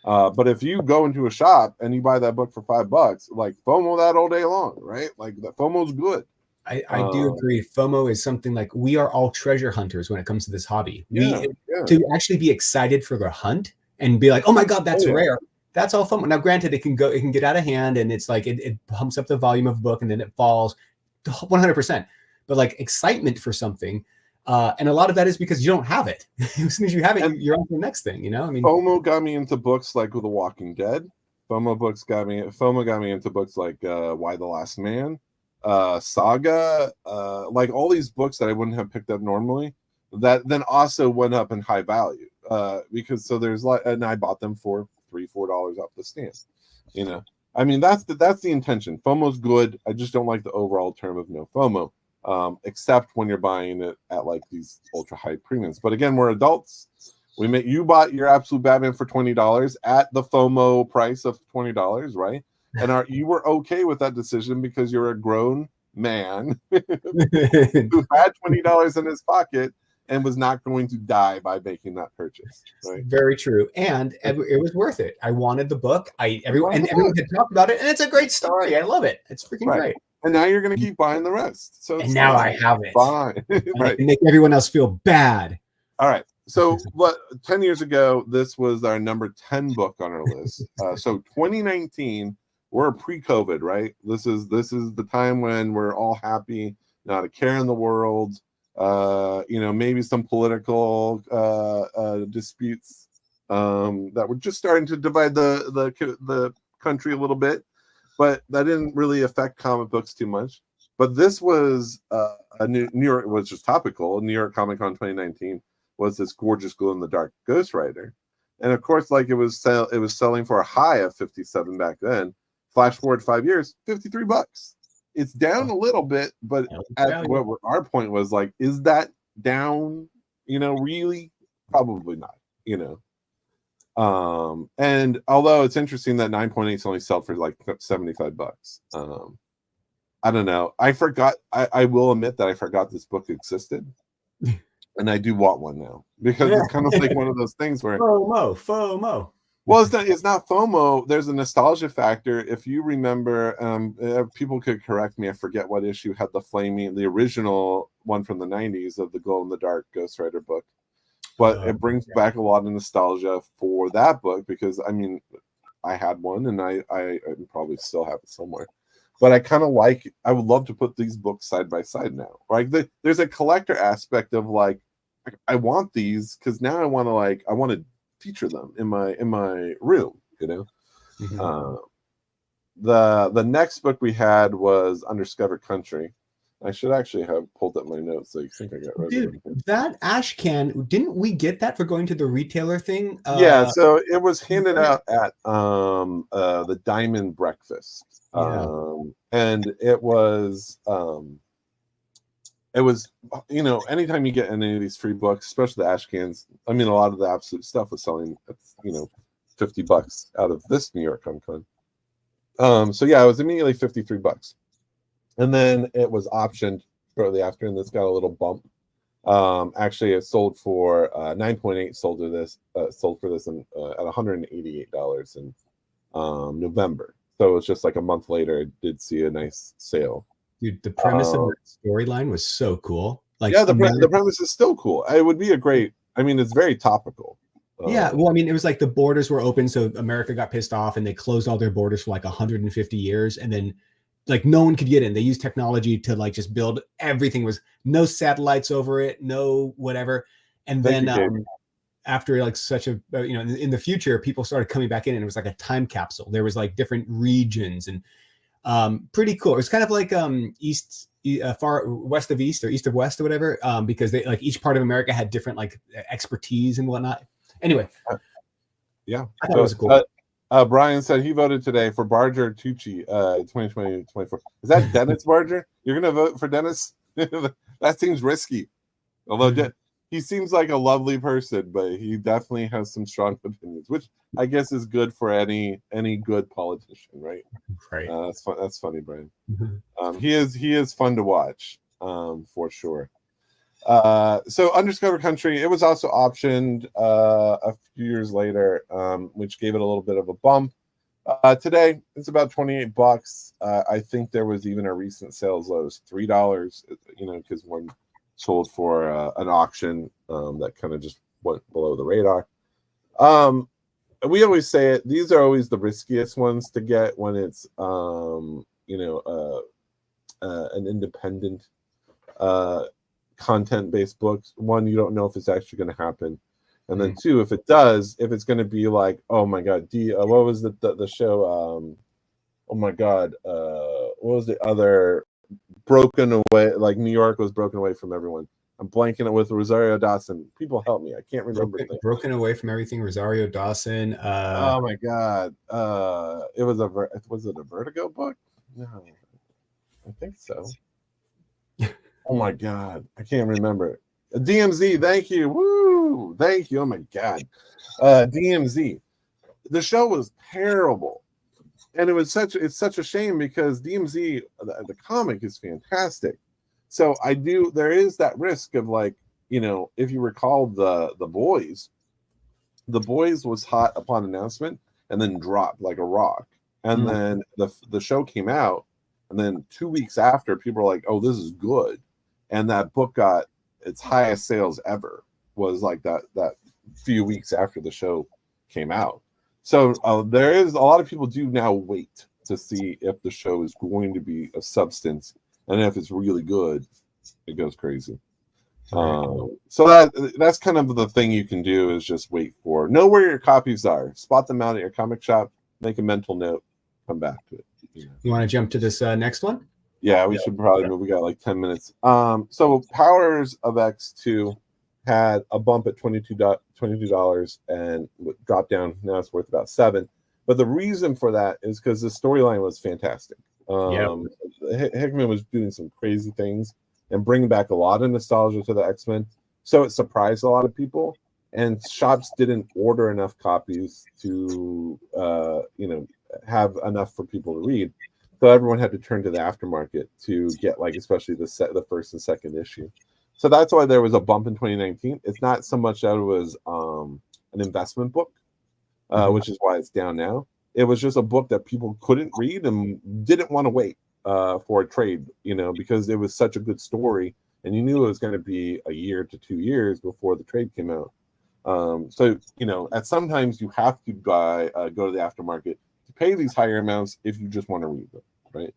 But if you go into a shop and you buy that book for $5, like FOMO that all day long, right? Like that FOMO's good. I do agree. FOMO is something like we are all treasure hunters when it comes to this hobby. To actually be excited for the hunt and be like, oh my God, that's rare. That's all FOMO. Now, granted, it can get out of hand, and it's like it pumps up the volume of the book and then it falls 100%. But like excitement for something, and a lot of that is because you don't have it. As soon as you have it, you're on to the next thing. I mean, FOMO got me into books like The Walking Dead. FOMO got me into books like Why the Last Man. Saga, like all these books that I wouldn't have picked up normally, that then also went up in high value, because so there's like, and I bought them for $3-4 off the stand. I mean that's the intention. FOMO's good. I just don't like the overall term of no FOMO, except when you're buying it at like these ultra high premiums. But again, we're adults. You bought your Absolute Batman for $20 at the FOMO price of $20, right? And you were okay with that decision because you're a grown man who had $20 in his pocket and was not going to die by making that purchase. Right? Very true, and it was worth it. I wanted the book. Everyone had talked about it, and it's a great story. I love it. It's freaking great. And now you're going to keep buying the rest. So and now I have it. Fine. Right. And make everyone else feel bad. All right. So 10 years ago, this was our number 10 book on our list. So 2019. We're pre-COVID, right? This is the time when we're all happy, not a care in the world. Maybe some political disputes that were just starting to divide the country a little bit, but that didn't really affect comic books too much. But this was New York, it was just topical. New York Comic Con 2019 was this gorgeous glow-in-the-dark Ghost Rider, and of course, like it was selling for a high of 57 back then. Flash forward 5 years, $53. It's down a little bit, but what our point was like, is that down? Really, probably not. And although it's interesting that 9.8 only sell for like $75. I don't know. I forgot. I will admit that I forgot this book existed, and I do want one now because it's kind of like one of those things where FOMO. Well, it's not FOMO. There's a nostalgia factor. If you remember, people could correct me. I forget what issue had the original one from the 90s of the glow-in-the-dark Ghost Rider book. But it brings back a lot of nostalgia for that book because, I mean, I had one and I probably still have it somewhere. but I would love to put these books side by side now. Like there's a collector aspect of like I want these because now I want to feature them in my room, you know. Mm-hmm. The next book we had was Undiscovered Country. I should actually have pulled up my notes so you think I got rid of it. Dude, that ash can, didn't we get that for going to the retailer thing? Yeah, so it was handed out at the Diamond Breakfast. Yeah. And it was anytime you get any of these free books, especially the ash cans, I mean a lot of the absolute stuff was selling at, $50 out of this New York Comic Con. So yeah, it was immediately $53. And then it was optioned shortly after, and this got a little bump. Actually, it sold for 9.8. Sold for this at $188 in November. So it was just like a month later. It did see a nice sale. Dude, the premise of the storyline was so cool. Like, yeah, the premise is still cool. It would be a great. I mean, it's very topical. Yeah, well, I mean, it was like the borders were open, so America got pissed off, and they closed all their borders for like 150 years, and then like no one could get in. They used technology to like just build everything. Was no satellites over it, no whatever. And then after like such a in the future, people started coming back in, and it was like a time capsule. There was like different regions and pretty cool. It was kind of like far west of east or east of west or whatever, because they like each part of America had different like expertise and whatnot. Anyway, yeah, I thought it was cool. Brian said he voted today for Barger Tucci 2020-24. Is that Dennis Barger? You're going to vote for Dennis? That seems risky. Although he seems like a lovely person, but he definitely has some strong opinions, which I guess is good for any good politician, right? Right. That's funny, Brian. He is fun to watch, for sure. So Undiscovered Country, it was also optioned a few years later, which gave it a little bit of a bump. Today it's about $28. I think there was even a recent sale as low as $3, because one sold for an auction that kind of just went below the radar. We always say it, these are always the riskiest ones to get when it's an independent content-based books. One, you don't know if it's actually going to happen, and then two, if it does, if it's going to be like, oh my god, what was the show? Oh my god, what was the other broken away? Like New York was broken away from everyone. I'm blanking it with Rosario Dawson. People help me. I can't remember. Broken away from everything. Rosario Dawson. Oh my god. It was was it a Vertigo book? No, I think so. Oh my god, I can't remember. DMZ, thank you. Woo, thank you. Oh my god, DMZ. The show was terrible, and it's such a shame because DMZ, the comic, is fantastic. So there is that risk of like, if you recall the Boys was hot upon announcement and then dropped like a rock, and then the show came out, and then 2 weeks after, people were like, oh, this is good. And that book got its highest sales ever, was like that few weeks after the show came out. So there is a lot of people do now wait to see if the show is going to be of substance, and if it's really good, it goes crazy. So that's kind of the thing you can do, is just wait know where your copies are, spot them out at your comic shop, make a mental note, come back to it. You want to jump to this next one? Yeah, we should probably move. We got like 10 minutes. So Powers of X2 had a bump at $22 and dropped down. Now it's worth about $7. But the reason for that is because the storyline was fantastic. Hickman was doing some crazy things and bringing back a lot of nostalgia to the X-Men. So it surprised a lot of people, and shops didn't order enough copies to, have enough for people to read. So everyone had to turn to the aftermarket to get, like, especially the first and second issue. So that's why there was a bump in 2019. It's not so much that it was an investment book, which is why it's down now. It was just a book that people couldn't read and didn't want to wait for a trade, because it was such a good story, and you knew it was going to be a year to 2 years before the trade came out. So at sometimes you have to go to the aftermarket to pay these higher amounts if you just want to read them, right?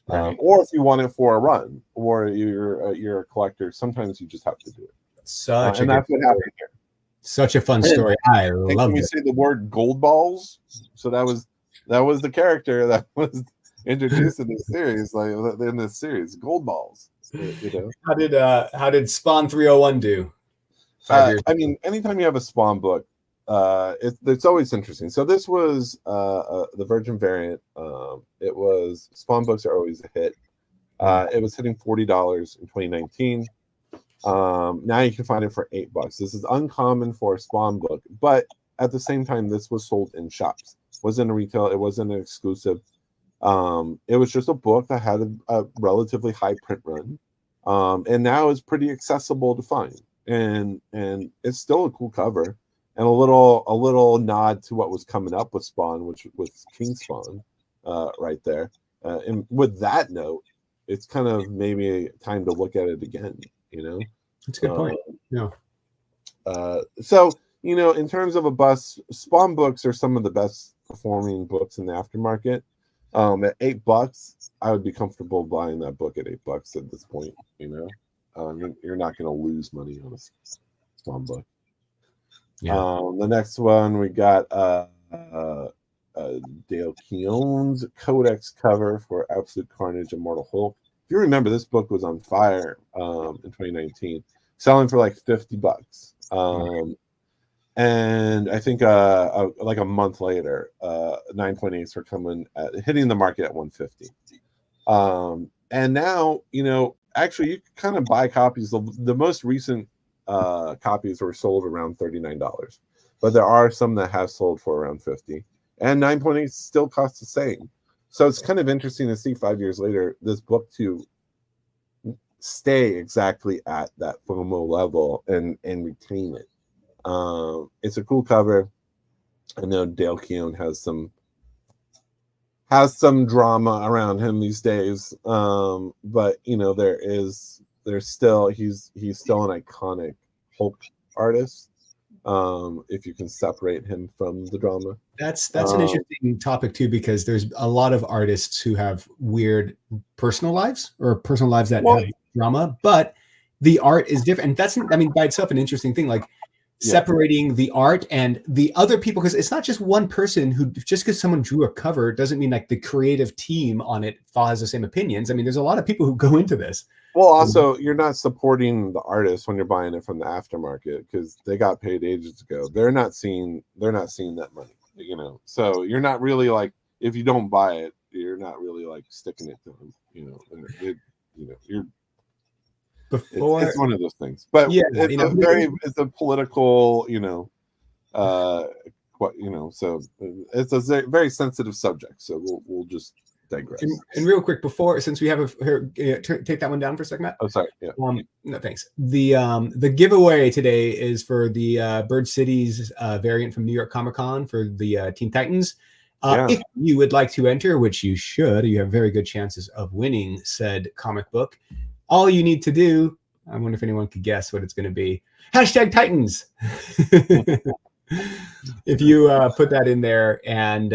Right. Or if you want it for a run, or you're a collector, sometimes you just have to do it. Such a And good that's what story. happened here. Such a fun story. I And loved can we it. say the word gold balls? So that was the character that was introduced in this series, gold balls. How did Spawn 301 do 5 years? I mean, anytime you have a Spawn book, it's always interesting. So this was the Virgin variant. It was Spawn books are always a hit. It was hitting $40 in 2019. Now you can find it for $8. This is uncommon for a Spawn book, but at the same time, this was sold in shops. It wasn't a retail. It wasn't an exclusive. It was just a book that had a relatively high print run, and now it's pretty accessible to find. And it's still a cool cover, and a little nod to what was coming up with Spawn, which was King Spawn, right there. And with that note, it's kind of maybe time to look at it again. That's a good point. Yeah. So in terms of a bust, Spawn books are some of the best performing books in the aftermarket. At $8, I would be comfortable buying that book at $8 at this point. You're not going to lose money on a Spawn book. Yeah. The next one we got Dale Keown's Codex cover for Absolute Carnage and Mortal Hulk. If you remember, this book was on fire in 2019, selling for like $50. And I think like a month later, 9.8s were hitting the market at $150. And now, actually, you can kind of buy copies. The most recent copies were sold around $39, but there are some that have sold for around $50. And 9.8 still costs the same. So it's kind of interesting to see 5 years later this book to stay exactly at that FOMO level and retain it. It's a cool cover. I know Dale Keown has some drama around him these days, but he's still an iconic Hulk artist. If you can separate him from the drama. That's an interesting topic too, because there's a lot of artists who have weird personal lives or personal lives that have drama, but the art is different. And that's, by itself, an interesting thing, like separating the art and the other people, because it's not just one person who, just because someone drew a cover doesn't mean like the creative team on it has the same opinions. There's a lot of people who go into this. Well, also, you're not supporting the artist when you're buying it from the aftermarket because they got paid ages ago. They're not seeing that money, So you're not really like, if you don't buy it, you're not really like sticking it to them. It's one of those things. But it's a political, so it's a very sensitive subject. So we'll just digress. And real quick, since we have take that one down for a second, Matt. Oh, sorry. Yeah. No, thanks. The giveaway today is for the Bird Cities variant from New York Comic Con for the Teen Titans. If you would like to enter, which you should, you have very good chances of winning said comic book. All you need to do, I wonder if anyone could guess what it's going to be. #Titans. If you put that in there and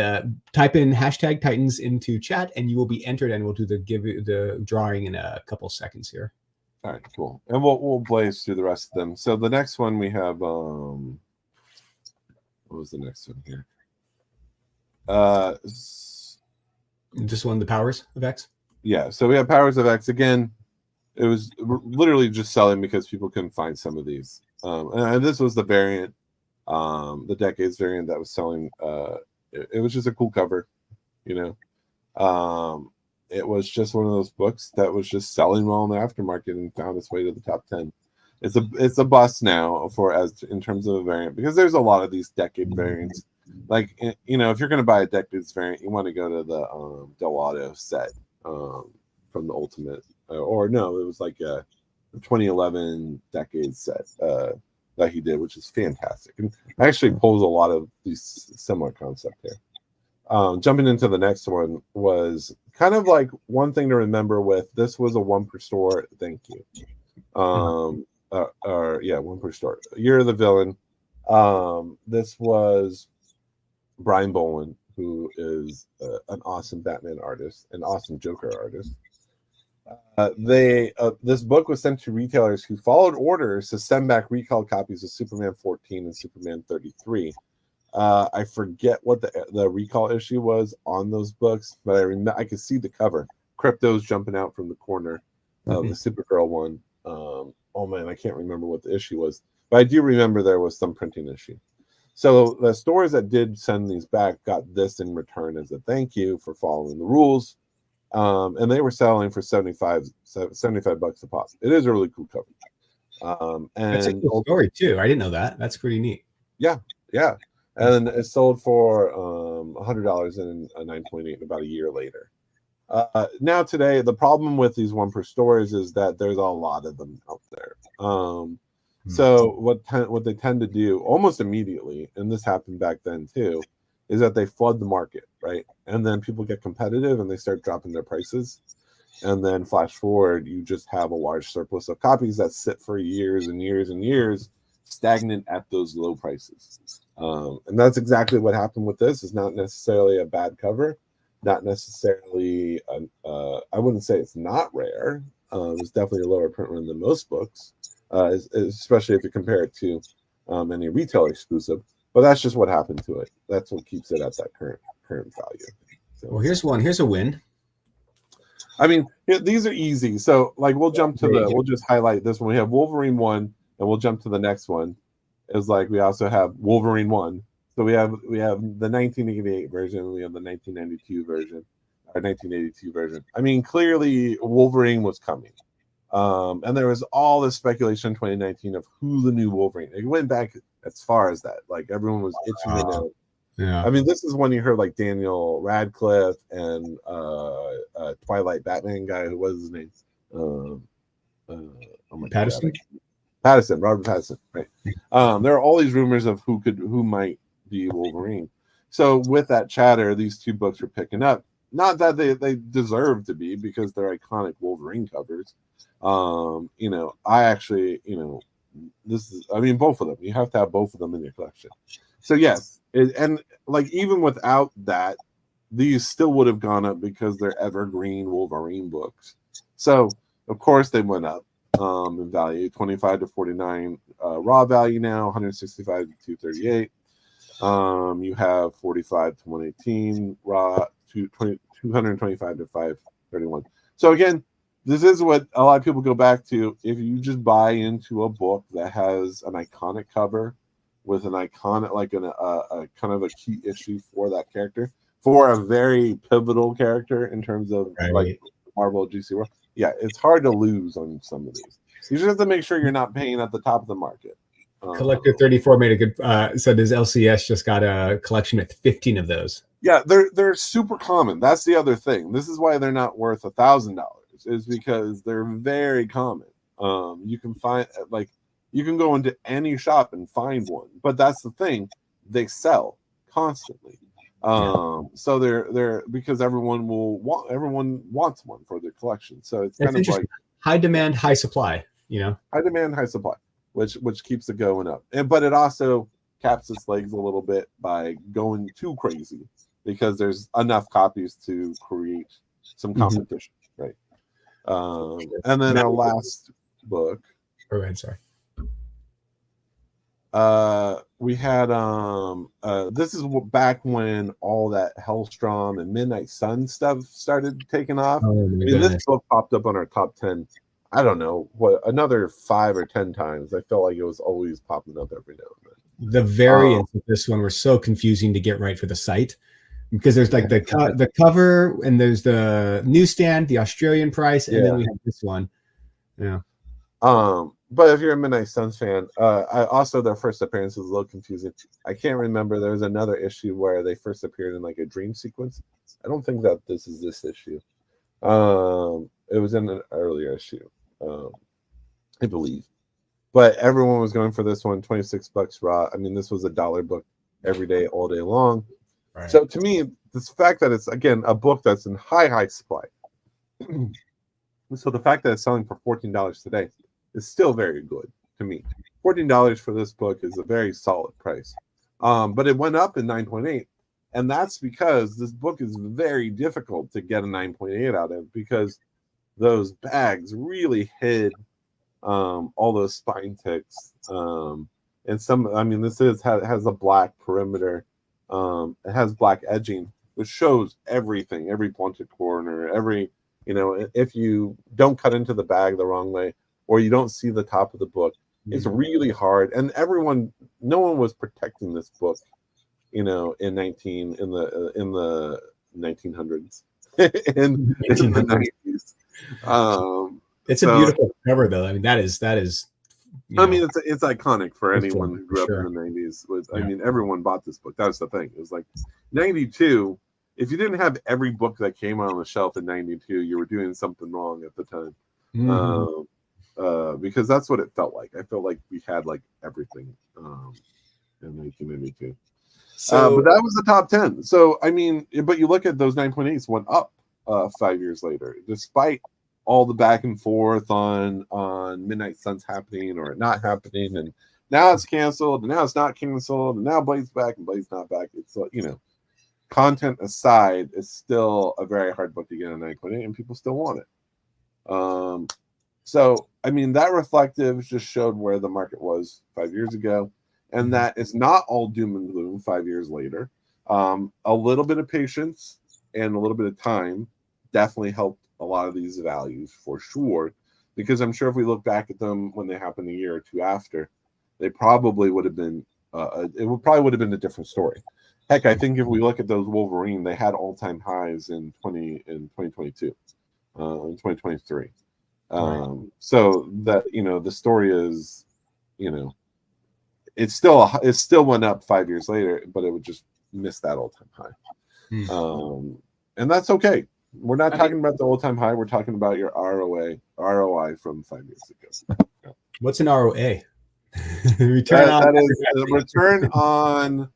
type in #Titans into chat, and you will be entered, and we'll do the drawing in a couple seconds here. All right, cool. And we'll blaze through the rest of them. So the next one we have, what was the next one here? Just one of the Powers of X. Yeah, so we have Powers of X again. It was literally just selling because people couldn't find some of these. And this was the variant, the Decades variant that was selling. It was just a cool cover, It was just one of those books that was just selling well in the aftermarket and found its way to the top 10. It's a bust now in terms of a variant, because there's a lot of these Decade variants. Like, if you're going to buy a Decades variant, you want to go to the Del Auto set from the Ultimate. Or no, it was like a 2011 Decades set that he did, which is fantastic. And actually pulls a lot of these similar concept here. Jumping into the next one was kind of like one thing to remember with this was a one per store. Thank you. One per store. Year of the Villain. This was Brian Boland, who is an awesome Batman artist, an awesome Joker artist. This book was sent to retailers who followed orders to send back recalled copies of Superman 14 and Superman 33. I forget what the recall issue was on those books, but I could see the cover. Crypto's jumping out from the corner of the Supergirl one. Oh man, I can't remember what the issue was, but I do remember there was some printing issue. So the stores that did send these back got this in return as a thank you for following the rules. And they were selling for $75 a pop. It is a really cool cover. And that's a cool story too. I didn't know that. That's pretty neat. Yeah. And it sold for $100 in a 9.8 about a year later. Now today, the problem with these one per stores is that there's a lot of them out there. So what they tend to do almost immediately, and this happened back then too, is that they flood the market, right? And then people get competitive and they start dropping their prices. And then flash forward, you just have a large surplus of copies that sit for years and years and years, stagnant at those low prices. And that's exactly what happened with this. It's not necessarily a bad cover, not necessarily, I wouldn't say it's not rare. It's definitely a lower print run than most books, especially if you compare it to any retail exclusive. But that's just what happened to it. That's what keeps it at that current value. So, well, here's one. Here's a win. I mean, these are easy. So, like, we'll just highlight this one. We have Wolverine 1, and we'll jump to the next one. Is like we also have Wolverine 1. So we have the 1988 version, we have the 1992 version, or 1982 version. I mean, clearly Wolverine was coming. And there was all this speculation in 2019 of who the new Wolverine. It went back as far as that. Like everyone was itching to know. Yeah. I mean, this is when you heard like Daniel Radcliffe and Twilight Batman guy, who was his name? Patterson? Robert Pattinson, right? There are all these rumors of who might be Wolverine. So with that chatter, these two books are picking up. Not that they deserve to be, because they're iconic Wolverine covers. I actually, both of them. You have to have both of them in your collection. So yes, and like even without that, these still would have gone up because they're evergreen Wolverine books. So of course they went up in value, 25 to 49 raw value now, 165 to 238. You have 45 to 118 raw, 225 to 531. So again, this is what a lot of people go back to. If you just buy into a book that has an iconic cover with an iconic, like a kind of a key issue for that character, for a very pivotal character in terms of like Marvel GC world, yeah, it's hard to lose on some of these. You just have to make sure you're not paying at the top of the market. Collector 34 made a good said his LCS just got a collection with 15 of those. Yeah, they're super common. That's the other thing. This is why they're not worth $1,000, is because they're very common. You can find, like, you can go into any shop and find one, but that's the thing, they sell constantly. So they're because everyone wants one for their collection. So it's kind of like high demand, high supply. High demand, high supply, which keeps it going up. But it also caps its legs a little bit by going too crazy, because there's enough copies to create some competition, right? And then our last book. Oh, I'm sorry. We had this is back when all that Hellstrom and Midnight Sun stuff started taking off. This book popped up on our top 10. I don't know what, another 5 or 10 times. I felt like it was always popping up every now and then. The variants of this one were so confusing to get right for the site, because there's like the cover, and there's the newsstand, the Australian price, and then we have this one. Yeah. But if you're a Midnight Suns fan, also their first appearance was a little confusing. I can't remember. There was another issue where they first appeared in like a dream sequence. I don't think that this is this issue. It was in an earlier issue, I believe. But everyone was going for this one, $26 raw. I mean, this was $1 book every day, all day long. Right. So to me, this fact that it's, again, a book that's in high supply. So the fact that it's selling for $14 today is still very good to me. $14 for this book is a very solid price. But it went up in 9.8, And that's because this book is very difficult to get a 9.8 out of, because those bags really hid all those spine ticks. And some, I mean, this has a black perimeter. It has black edging, which shows everything, every blunted corner, every, if you don't cut into the bag the wrong way, or you don't see the top of the book, it's really hard. And no one was protecting this book, in the 1900s, in the 90s. It's a beautiful cover, though. I mean, that is. I mean, it's iconic for anyone who grew up in the 90s. I mean, everyone bought this book. That's the thing. It was like 92. If you didn't have every book that came out on the shelf in 92, you were doing something wrong at the time. Because that's what it felt like. I felt like we had like everything in 1992. But that was the top 10. So, I mean, but you look at those 9.8s went up 5 years later, despite all the back and forth on Midnight Suns happening or not happening, and now it's canceled, and now it's not canceled, and now Blade's back and Blade's not back. It's content aside, it's still a very hard book to get a 9.8, and people still want it. So I mean, that reflective just showed where the market was 5 years ago, and that is not all doom and gloom 5 years later. A little bit of patience and a little bit of time definitely helped a lot of these values for sure, because I'm sure if we look back at them when they happened a year or two after, they probably would have been probably would have been a different story. Heck, I think if we look at those Wolverine, they had all-time highs in 2022, in 2023. So that the story is, it still went up 5 years later, but it would just miss that all-time high. And that's okay. We're not talking about the all-time high. We're talking about your ROI from 5 years ago. What's an ROA? That is return on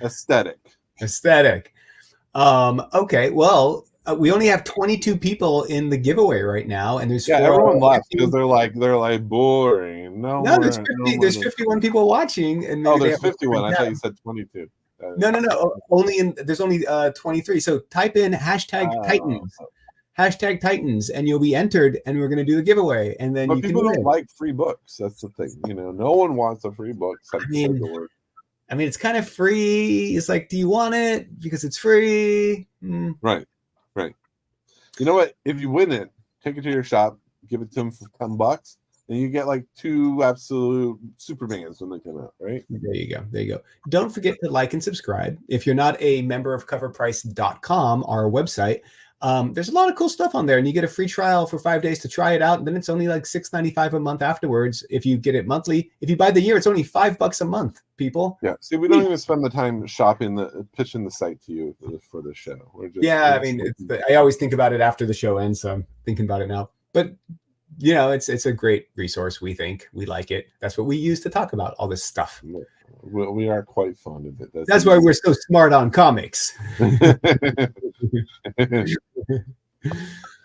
aesthetic. Okay. Well, we only have 22 people in the giveaway right now, and there's everyone left because they're like boring. There's 51 people watching, and there's 51. I thought you said 22. No. There's only 23. So type in #Titans, #Titans, and you'll be entered. And we're going to do the giveaway. And then people don't like free books. That's the thing. No one wants a free book. I mean, it's kind of free. It's like, do you want it because it's free? Right. You know what? If you win it, take it to your shop, give it to them for $10. And you get like 2 absolute Supermans when they come out, right? There you go. Don't forget to like and subscribe. If you're not a member of COVRPRICE.com, our website, there's a lot of cool stuff on there, and you get a free trial for 5 days to try it out. And then it's only like $6.95 a month afterwards. If you get it monthly, if you buy the year, it's only $5 a month, people. Yeah. See, we don't even spend the time pitching the site to you for the show. I always think about it after the show ends. So I'm thinking about it now, but it's a great resource. We think we like it. That's what we use to talk about all this stuff. We are quite fond of it. That's why we're so smart on comics.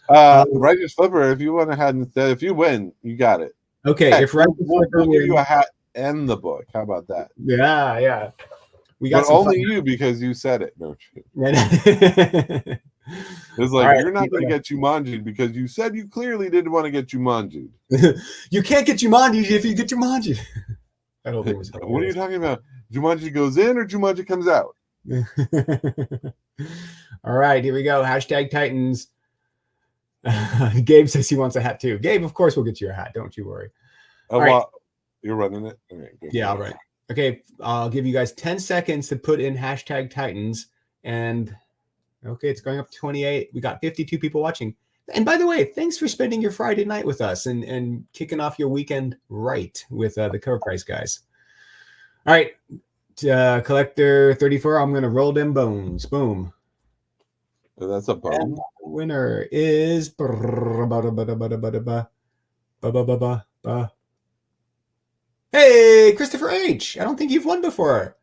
Righteous Flipper, if you went ahead and said, if you win, you got it. Okay. Heck, if Righteous Flipper we'll give you a hat and the book. How about that? Yeah. We got only you, because you said it, don't you? It's like, you're not going to get Jumanji because you said you clearly didn't want to get Jumanji. You can't get Jumanji if you get Jumanji. I don't think it was. What are you talking about? Jumanji goes in or Jumanji comes out? All right, here we go. #Titans. Gabe says he wants a hat too. Gabe, of course we'll get you a hat. Don't you worry. All right. You're running it? All right, yeah, all right. Okay, I'll give you guys 10 seconds to put in #Titans. And okay, it's going up to 28. We got 52 people watching. And by the way, thanks for spending your Friday night with us and kicking off your weekend right with the Cover Price guys. All right, Collector 34, I'm going to roll them bones. Boom. That's a bone. And the winner is... Hey, Christopher H. I don't think you've won before.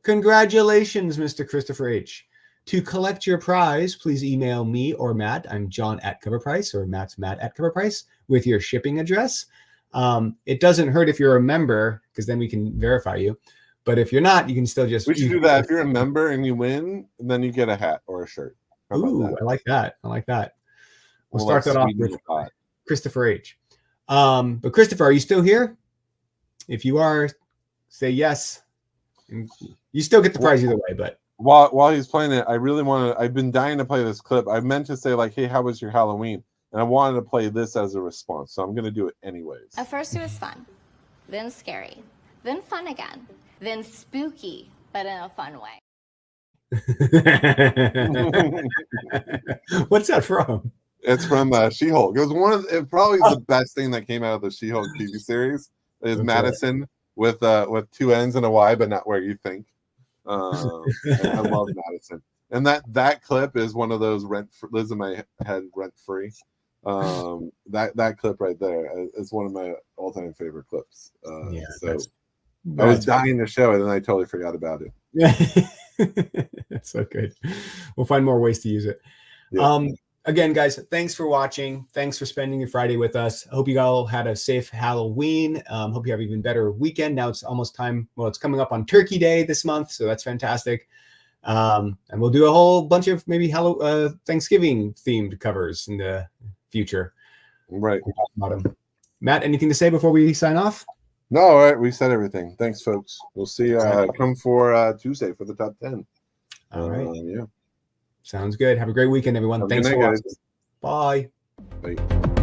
Congratulations, Mr. Christopher H. To collect your prize, please email me or Matt. I'm John at COVRPRICE, or Matt at COVRPRICE, with your shipping address. It doesn't hurt if you're a member, because then we can verify you. But if you're not, you can still just. We should do that. If you're a member and you win, then you get a hat or a shirt. How about Ooh, that? I like that. I like that. We'll We'll start that off sweeten with the pot. Christopher H. But Christopher, are you still here? If you are, say yes. You still get the prize either way, but while he's playing it, I really want to. I've been dying to play this clip. I meant to say like, "Hey, how was your Halloween?" And I wanted to play this as a response, so I'm going to do it anyways. At first, it was fun, then scary, then fun again, then spooky, but in a fun way. What's that from? It's from She-Hulk. It was probably the best thing that came out of the She-Hulk TV series. Is Madison with 2 N's and a Y, but not where you think. I love Madison, and that clip is one of those lives in my head rent free. That clip right there is one of my all-time favorite clips. So I was dying to show it, and I totally forgot about it. That's so good. We'll find more ways to use it. Yeah. Again, guys, thanks for watching. Thanks for spending your Friday with us. I hope you all had a safe Halloween. Hope you have an even better weekend. Now it's almost time. Well, it's coming up on Turkey Day this month, so that's fantastic. And we'll do a whole bunch of maybe Thanksgiving themed covers in the future. Right. Matt, anything to say before we sign off? No, all right. We said everything. Thanks, folks. We'll see you. Come for Tuesday for the top 10. All right. Yeah. Sounds good. Have a great weekend, everyone. Thanks for watching. Bye. Bye.